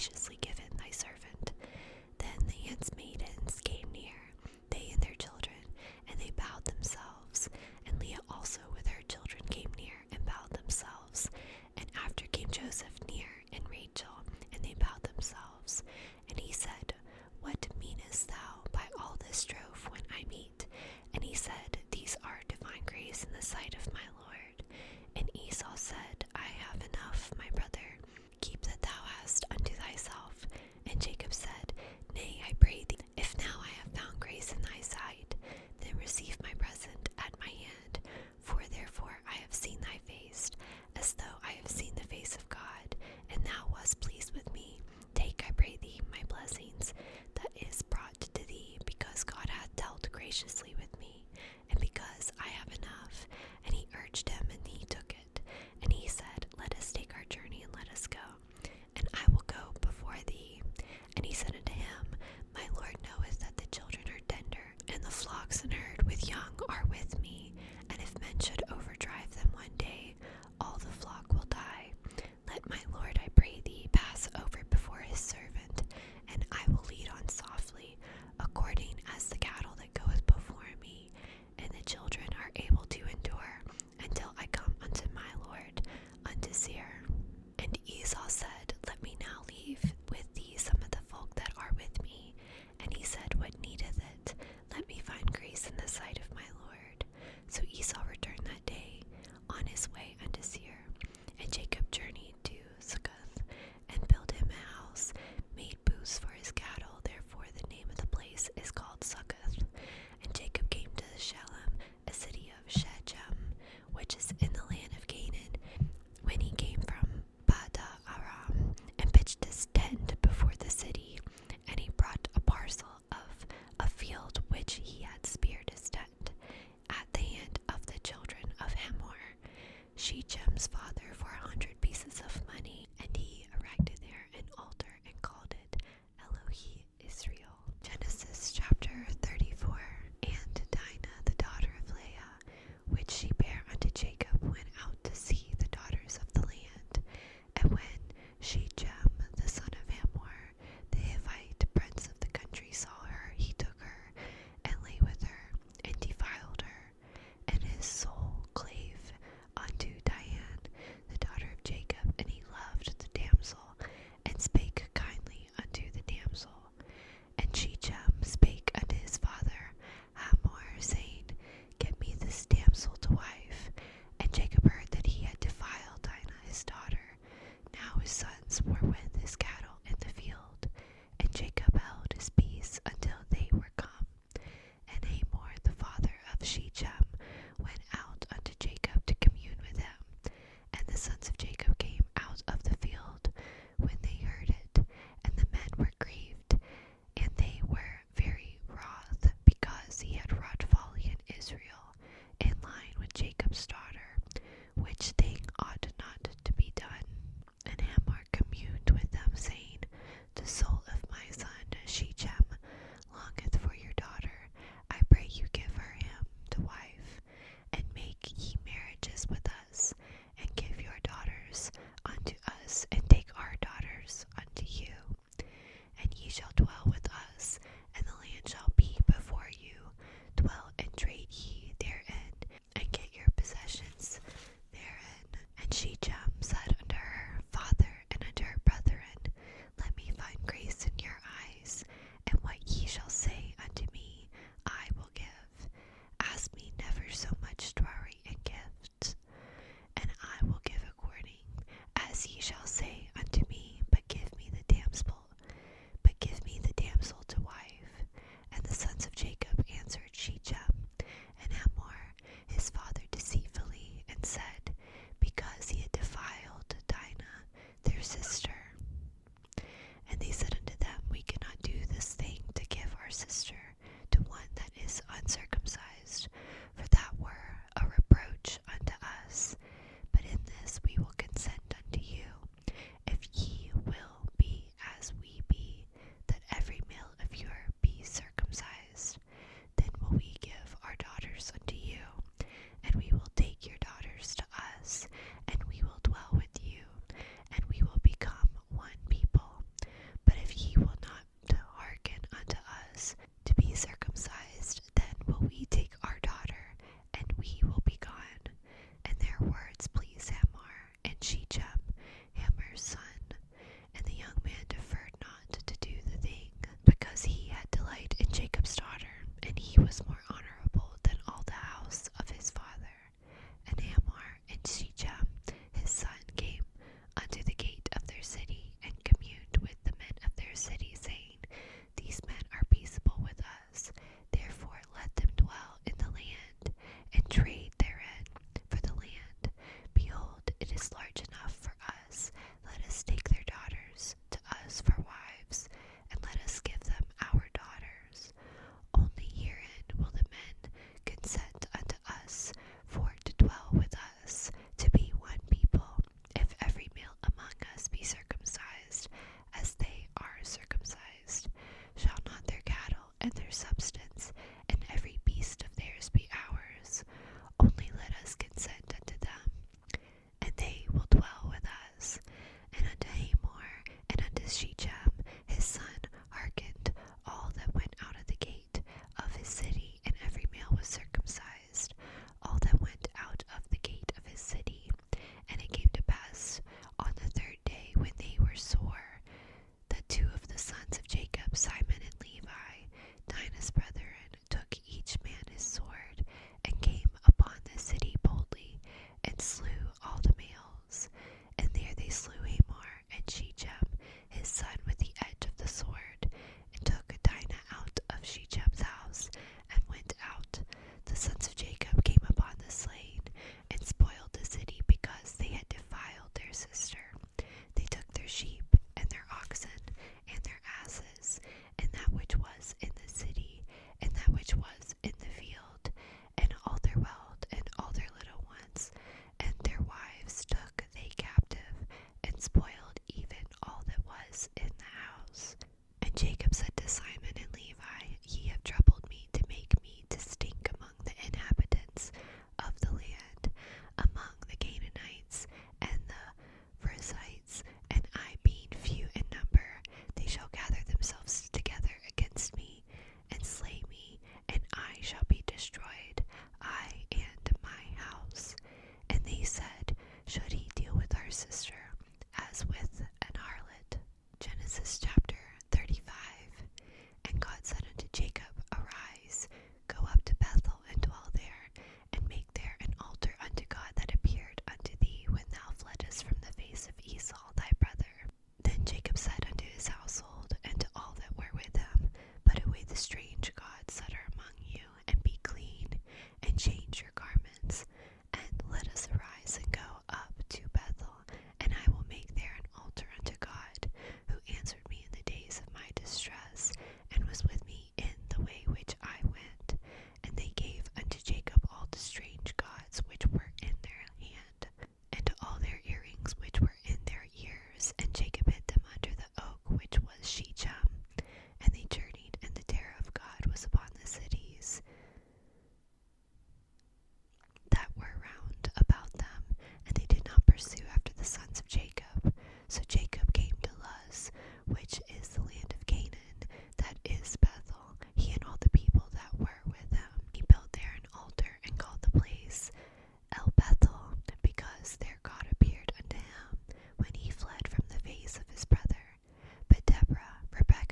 A: graciously given thy servant. Then the handmaidens came near, they and their children, and they bowed themselves. And Leah also with her children came near and bowed themselves. And after came Joseph near, and Rachel, and they bowed themselves. And he said, What meanest thou by all this strophe when I meet? And he said, These are divine grace in the sight of my Lord. And Esau said, I have enough, my brother. Keep that thou hast unto thyself,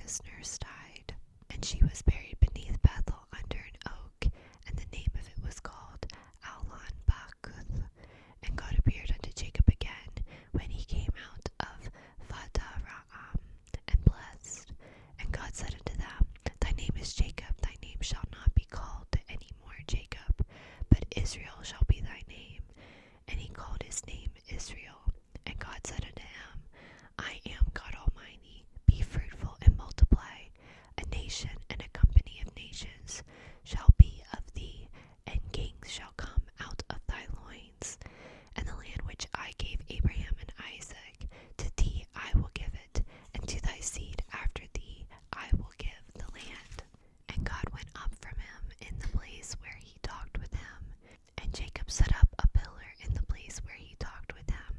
A: his nurse died. And she was buried beneath Bethel under an oak, and the name of it was called Alon Bakuth. And God appeared unto Jacob again when he came out of Vadaraam, and blessed. And God said unto them, Thy name is Jacob, thy name shall not be called any more Jacob, but Israel shall be thy name. And he called his name Israel. And God said unto him, I am God Almighty, be fruitful and multiply. A nation and a company of nations shall be of thee, and kings shall come out of thy loins. And the land which I gave Abraham and Isaac, to thee I will give it, and to thy seed after thee I will give the land. And God went up from him in the place where he talked with him. And Jacob set up a pillar in the place where he talked with him,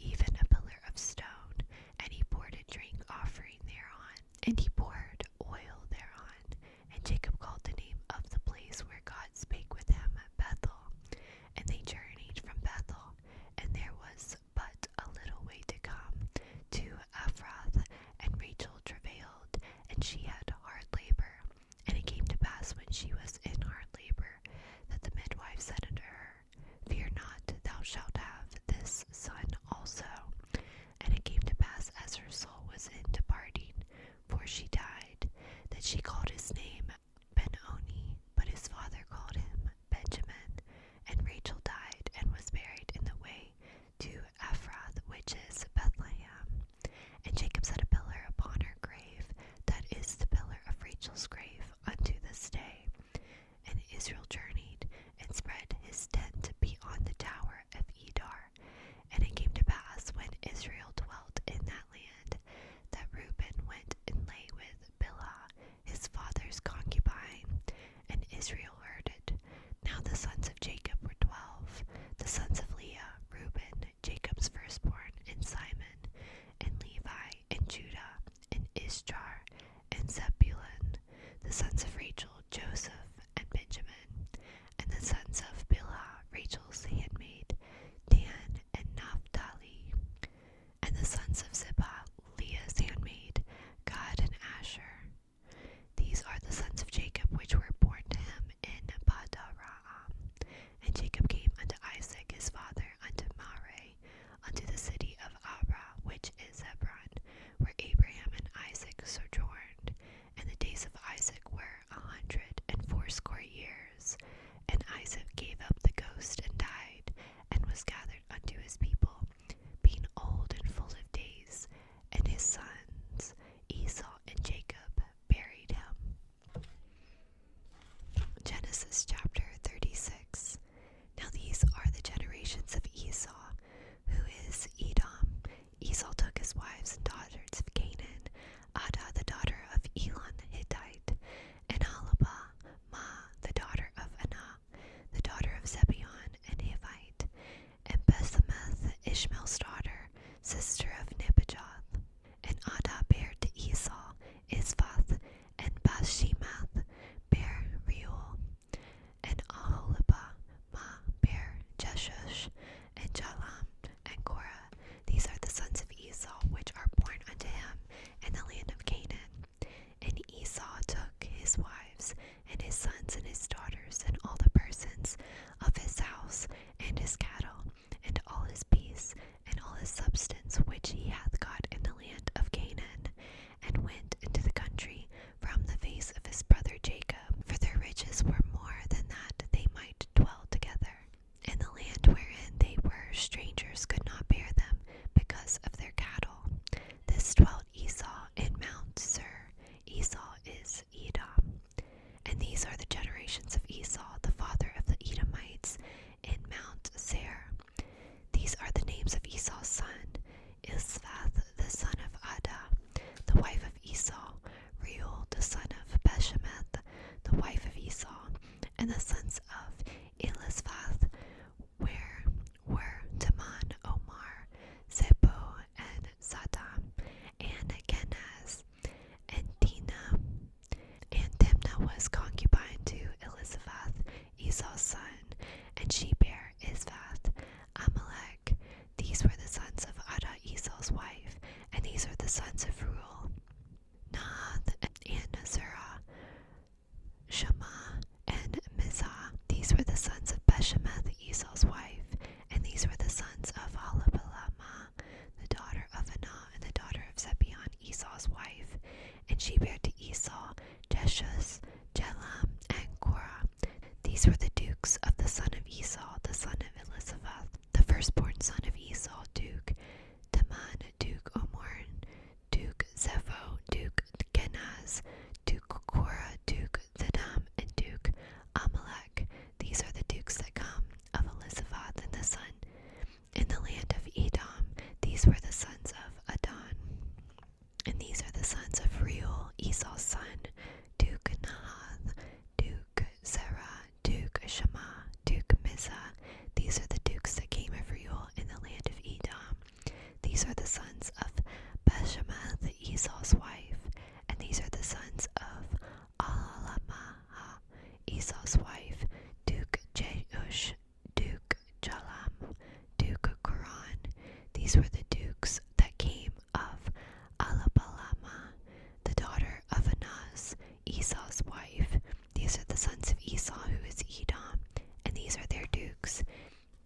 A: even a pillar of stone, and he poured a drink offering thereon, and he poured oil thereon. And Jacob called the name of the place where God spake with him Bethel. And they journeyed from Bethel, and there was but a little way to come to Ephrath, and Rachel travailed, and she had hard labor. And it came to pass when she was in hard labor, that the midwife said unto her, Fear not, thou shalt have this son also. And it came to pass, as her soul was in departing, for she died, that she called his name Benoni, but his father called him Benjamin. And Rachel died, and was buried in the way to Ephrath, which is Bethlehem. And Jacob set a pillar upon her grave, that is the pillar of Rachel's grave unto this day. And Israel journeyed, and spread his tent beyond the tower of Edar. And it came to pass, when Israel dwelt in that land, that Reuben went and lay with Bilhah, his father's concubine. And Israel heard it. Now the sons of Jacob were 12, the sons of Leah, Reuben, Jacob's firstborn, and Simon, and Levi, and Judah, and Issachar, and Zebulun, the sons of Rachel, Joseph, and Benjamin, and the sons of Bilhah, Rachel's handmaid, Dan, and Naphtali, and the sons of Zippah, Leah's handmaid, Gad, and Asher. These are the sons of Jacob which were born to him in Padaraam. And Jacob came unto Isaac his father unto Mamre, unto the city of Abra, which is Hebron, where Abraham and Isaac sojourned. And the days of Isaac were 180 years. And Isaac gave up the ghost and died, and was gathered unto his people, being old and full of days. And his sons Esau and Jacob buried him. Genesis chapter 36. Now these are the generations of Esau, who is Edom. Esau took his wives and daughters of Canaan, Adah the daughter of Elon the Hittite, and Ahlabah, the daughter of Anah, the daughter of Zibeon and Hivite, and Bethemeth, Ishmael's daughter, sister of Nebajoth. And Adah bare to Esau Isvath, and Bashemath bare Reuel, and Aholibah bare Jeshush, and Jalam, and Korah. These are the sons of Esau, which are born unto him in the land of Canaan. And Esau took his wives, and his sons, and his daughters, and all the persons of his house, and his cattle, and all his beasts, and all his substance which he hath got in the land of Canaan, and went into the country from the face of his brother Jacob, for their riches were more than that they might dwell together. And the land wherein they were strangers could not bear them because of their cattle. This dwelt Esau in Mount Seir. Esau is Edom. And these are the generations of Esau, the father of the Edomites, in Mount Seir. These are the names of Esau's son: Isvath the son of Adah, the wife of Esau; Reuel the son of Beshemath, the wife of Esau; and the sons of Elizaphat were Teman, Omar, Zebo, and Satam, and Kenaz, and Dinah. And Timnah was concubine to Elizaphat, Esau's son, and she bare Isvath, Amalek. These were the sons of Adah, Esau's wife, and these are the sons of Reuel, Nahath, And she bare to Esau Jeshus, Jelam, and Korah. These were the dukes of the son of Esau, the son of Elizabeth, the firstborn son of Esau, Duke Teman, Duke Omorn, Duke Zepho, Duke Kenaz, Duke Korah, Duke Thedam, and Duke Amalek. These are the dukes that come of Elizabeth and the son in the land of Edom. These were the sons of Adon. And these are the sons of Reuel, Esau's son, Duke Nahath, Duke Zerah, Duke Shema, Duke Mizah. These are the dukes that came of Reuel in the land of Edom. These are the sons of Beshemath, Esau's wife. And these are the sons of Alamah, Esau's wife, Duke Jeush, Duke Jalam, Duke Quran. These were the dukes that came of Alabalama, the daughter of Anaz, Esau's wife. These are the sons of Esau, who is Edom, and these are their dukes.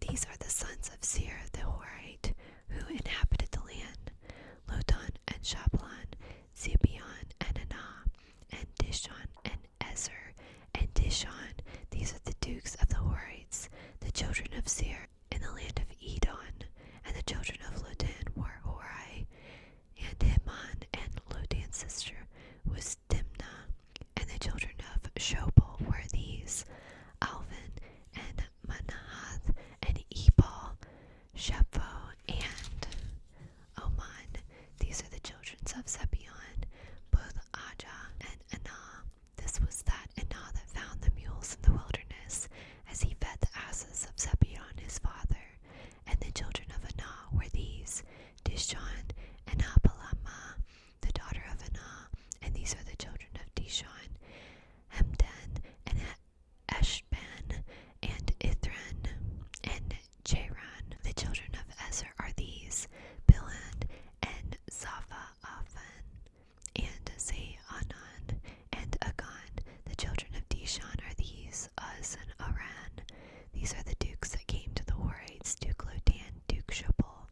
A: These are the sons of Seir the Horite, who inhabited the land, Lotan and Shablan, Zibeon and Anah, and Dishon and Ezer and Dishon. These are the dukes of the Horites, the children of Seir, in the land of Edom. And the children of Lotan were Hori, and Himan, and Lotan's sister was Dimnah. And the children of Shobal were these: Alvin, and Manahath, and Ebal, Shepho, and Oman. These are the children of Zebeon, both Ajah and Anah. This was that Anah that found the mules in the wilderness, as he fed the asses of Zebeon his father. And the children of Anah were these: Dishon, and Abalamah, the daughter of Anah. And these are the children of Dishon: Hemdan, and Eshban, and Ithran, and Jaran. The children of Ezer are these: Bilan, and Zaphaavan, and Zaanan, and Agan. The children of Dishon are these: Uz and Aran. These are the dukes that came to the Horites: Duke Lotan, Duke Shobal,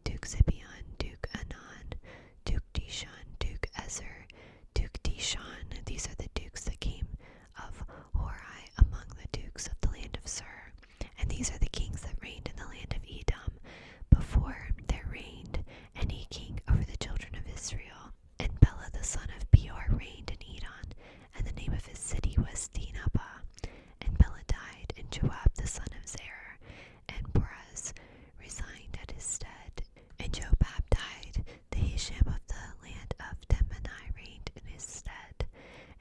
A: Duke Zibeon, Duke Anan, Duke Dishon, Duke Ezer, Duke Dishon. These are the dukes that came of Hori among the dukes of the land of Sur. And these are the kings that reigned in the land of Edom before there reigned any king over the children of Israel. And Bela the son of Beor reigned in Edom, and the name of his city was Dinhabah. And Bela died, and Joab the son of Zerah and Perez resigned at his stead. And Jobab died. The Hisham of the land of Temanai reigned in his stead.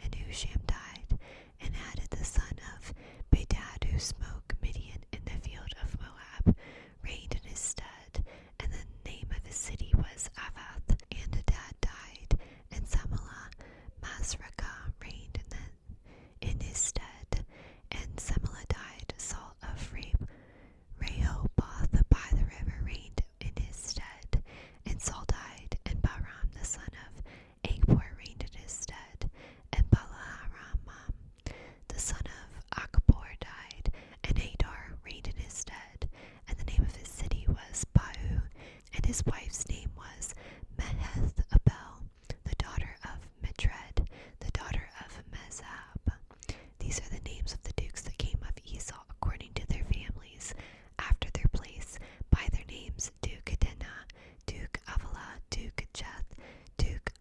A: And Husham died, and Hadad the son of Bedad, who smote Midian in the field of Moab, reigned in his stead. And the name of his city was Avath. And Hadad died, and Samalah Masrekah reigned in his stead. And Samalah died. Saul of Rehoboth by the river reigned in his stead. And Saul died, and Bahram the son of Achbor reigned in his stead. And Balaharam the son of Achbor died, and Hadar reigned in his stead. And the name of his city was Bahu, and his wife's name was Mehethabel, the daughter of Mitred, the daughter of Mezab. These are the names of the dukes that came of Esau according to their families, after their place, by their names: Duke Dinah, Duke Avala, Duke Jeth, Duke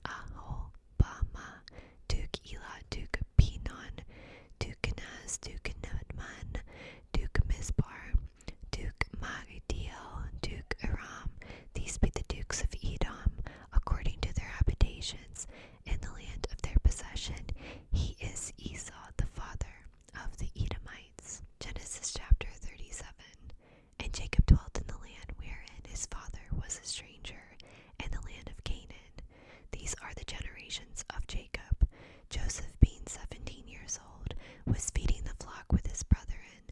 A: Aholbama, Duke Elah, Duke Pinon, Duke Kenaz, Duke Nudman, Duke Mizbar, Duke Magdiel, Duke Aram. These be the dukes of Edom, according to their habitations, in the land of their possession. He is Esau, the father of the Edomites. Genesis chapter 37. And Jacob dwelt in the land wherein his father was a stranger, in the land of Canaan. These are the generations of Jacob. Joseph, being 17 years old, was feeding the flock with his brethren,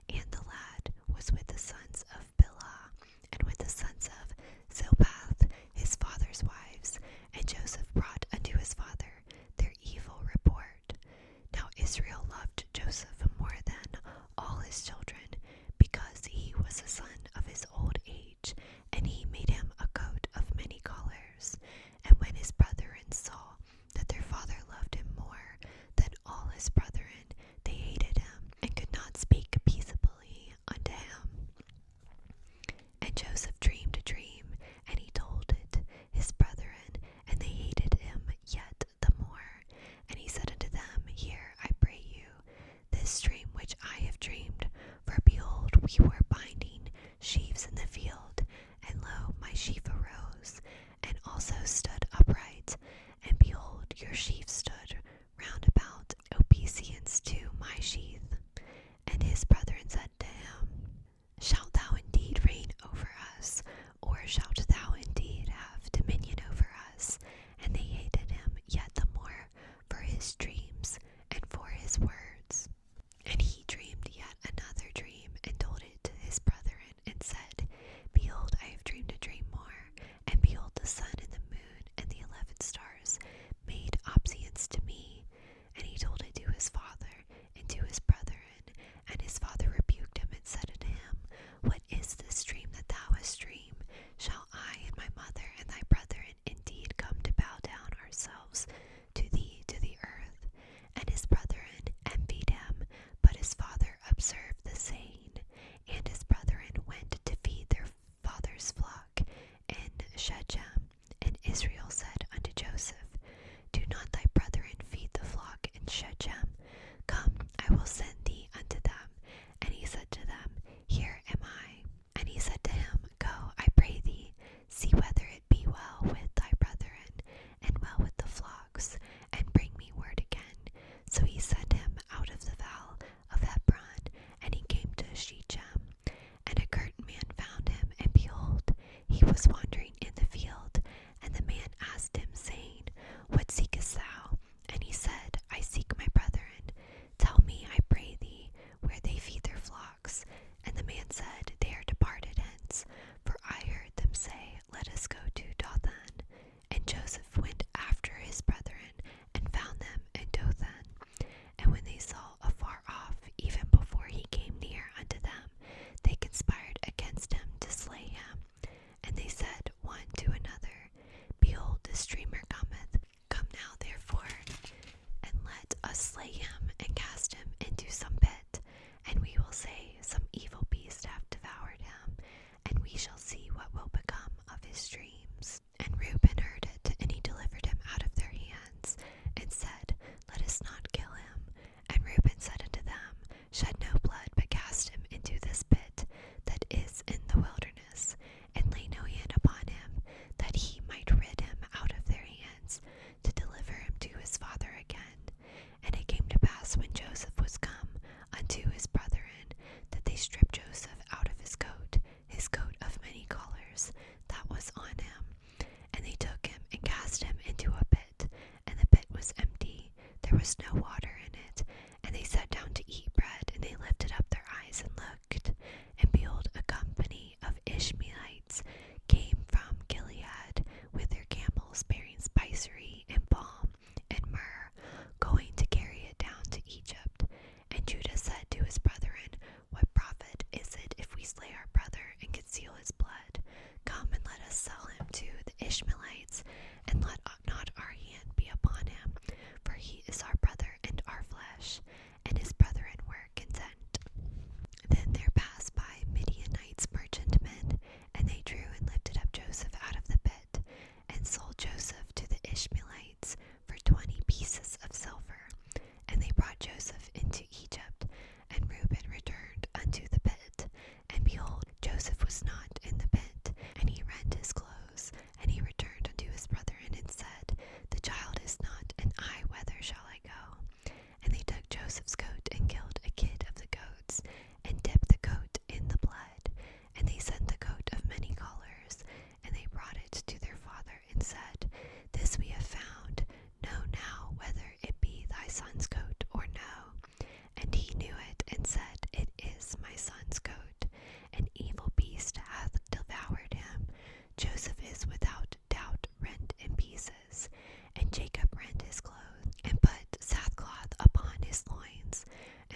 A: and the lad was with the sons of Bilhah, and with the sons of Zilpath, his father's wives. And Joseph brought unto his father their evil report. Now Israel loved Joseph more than all his children, because he was a son of his old age, and he made him a coat of many colors. And when his brethren saw your sheaf stood round about obeisance to my sheath. And his brethren said to him, Shalt thou indeed reign over us, or shalt thou indeed have dominion over us? And they hated him yet the more for his dreams and for his words. And he dreamed yet another dream, and told it to his brethren, and said, Behold, I have dreamed a dream more, and behold, the sun and the moon and the 11 stars made obeisance to me. And he told it to his father and to his brethren, and his father rebuked him and said unto him, What is this dream that thou hast dreamed? Shall I and my mother and thy brethren indeed come to bow down ourselves to thee to the earth? And his brethren envied him, but his father observed the saying. And his brethren went to feed their father's flock in Shechem. And Israel said unto Joseph, Do not thy brethren feed the flock in Shechem? Come, I will send thee unto them. And he said to them, Here am I. And he said to him, Go, I pray thee, see whether it be well with thy brethren, and well with the flocks, and bring me word again. So he sent him out of the vale of Hebron, and he came to Shechem. And a certain man found him, and behold, he was wandering in the field. And the man asked him, saying, What seekest thou? And he said, I seek my brethren. Tell me, I pray thee, where they feed their flocks. And the man said, They are departed hence, for I heard them say, Let us go to Dothan. And Joseph went after his brethren, and found them in Dothan. And when they saw afar off, even before he came near unto them, they conspired against him to slay him. And they said one to another, Behold, this dreamer cometh. Come now, therefore, and let us slay him, and cast him into some pit. And we will say, Some evil beast hath devoured him, and we shall see what will become of his dreams. And Reuben heard it, and he delivered him out of their hands, and said, Let us not kill him. And Reuben said unto them, Shed no blood, but cast him into this pit that is in the wilderness, and lay no hand upon him, that he might rid him out of their hands, to deliver him to his father again. And it came to pass, when Joseph was come unto his brethren, that they stripped Joseph out of his coat of many colors that was on him. And they took him and cast him into a pit, and the pit was empty, there was no water in it. And they sat down to eat bread, and they lifted up their eyes and looked, and behold, a company of Ishmaelites came from Gilead with their camels, bearing spicery and balm and myrrh, going to carry it down to Egypt. And Judah said to his brethren, What profit is it if we slay our brother and conceal his blood? Come and let us sell him to the Ishmaelites, and let not our hand be upon him, for he is our brother and our flesh. And his brethren were content. Then there passed by Midianites merchantmen, and they drew and lifted up Joseph out of the pit, and sold Joseph to the Ishmaelites for 20 pieces of silver. And they brought Joseph into Egypt, and Reuben returned unto the pit. And behold, Joseph was not in the pit, and he rent his clothes. And he returned unto his brethren, and said, The child is not, and I, whither shall I go? And they took Joseph's coat, and killed a kid of the goats, and dipped the coat in the blood. And they sent the coat of many colors, and they brought it to their father, and said, This we have found. Know now whether it be thy son's coat or no. And he knew it, and said, It is my son's coat. An evil beast hath devoured him. Joseph is without doubt rent in pieces. And Jacob rent his clothes, and put sackcloth upon his loins,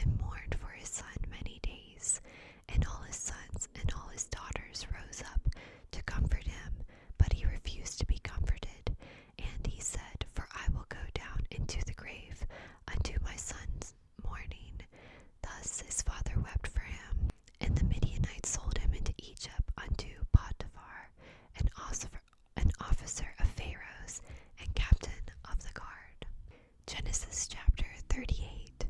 A: and mourned for his son many days. And all his sons and all his daughters rose up to comfort him, but he refused to be comforted. And he said, For I will go down into the grave unto my son's mourning. Thus his father wept for him. And the Midianites sold him into Egypt unto Potiphar, an officer of Pharaoh's, and captain of the guard. Genesis chapter 38.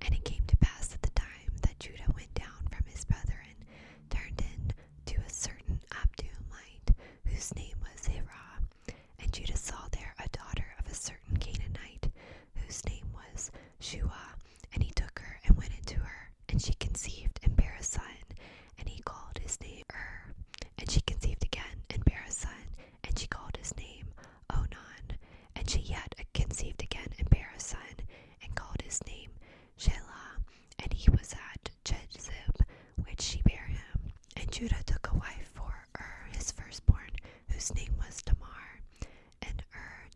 A: And it came to pass at the time that Judah went down from his brethren, turned in to a certain Abdullamite, whose name was Hirah. And Judah saw there a daughter of a certain Canaanite, his name Shelah, and he was at Jezib, which she bare him. And Judah took a wife for his firstborn, whose name was Tamar. And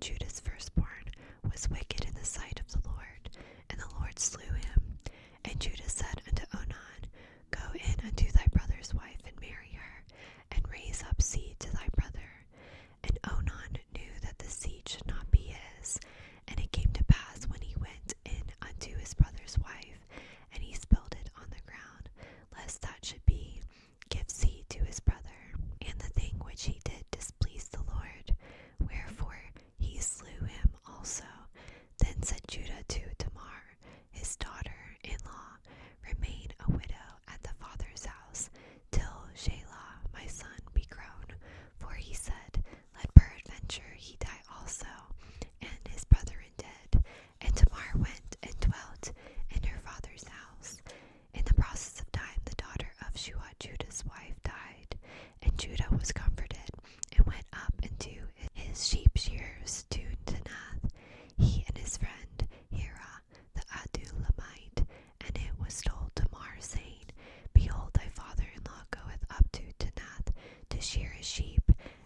A: Judah's firstborn, was wicked in the sight of the Lord, and the Lord slew him. And Judah said unto Onan, Go in unto thy brother's wife, and marry her, and raise up seed to thy brother. And Onan knew that the seed should not be his. And it came to pass, when he went in unto his brother's wife, and he spilled it on the ground, lest that should be, give seed to his brother. And the thing which he did displeased the Lord, wherefore he slew him also. Then said Judah to Tamar, his daughter-in-law, Remain a widow at the father's house, till Shelah my son be grown. For he said, Let peradventure he die also, and his brethren dead. And Tamar went and dwelt in her father's house. In the process of time the daughter of Shua, Judah's wife, died, and Judah was comforted, and went up into his sheep shears to Tanath, he and his friend Hira the Adulamite. And it was told Tamar, saying, Behold, thy father-in-law goeth up to Tanath to shear his sheep.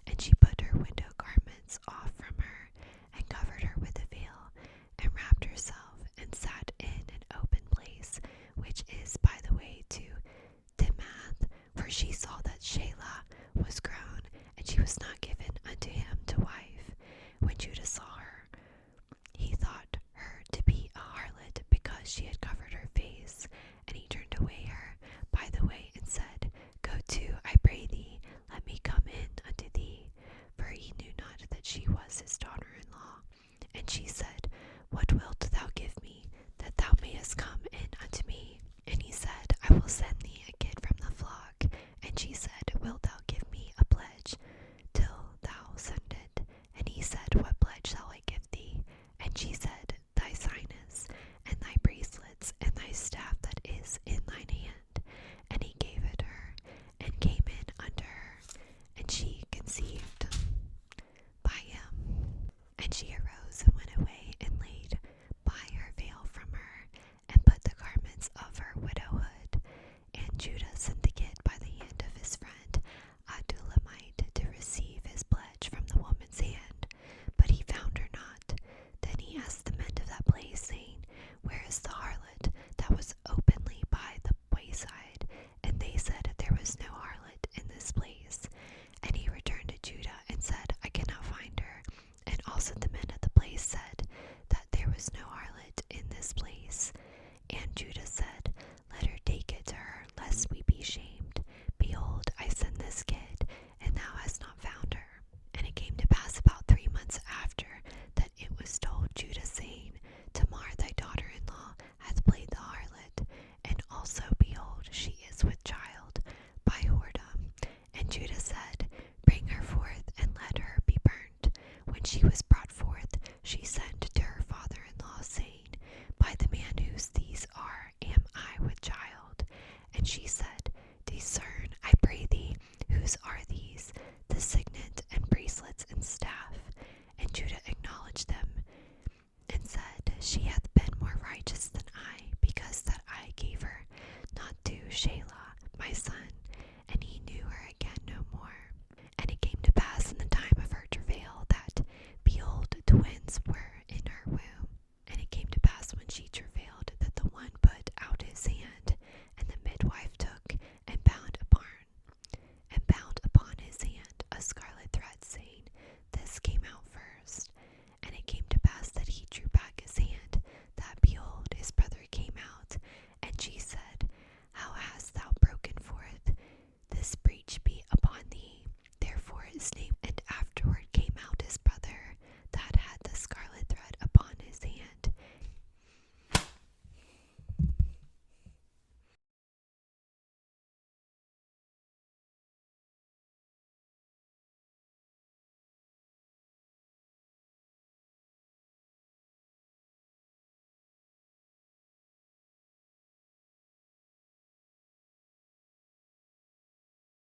A: And she put her window garments off from her, and covered her with a veil, and wrapped herself, and sat in an open place, which is by the way to Timath, for she saw that Shelah was grown, and she was not given unto him to wife. When Judah saw her, he thought her to be a harlot, because she had covered her face. And he turned away her by the way, and said, Go to, I pray thee, let me come in unto thee. For he knew not that she was his daughter-in-law. And she said,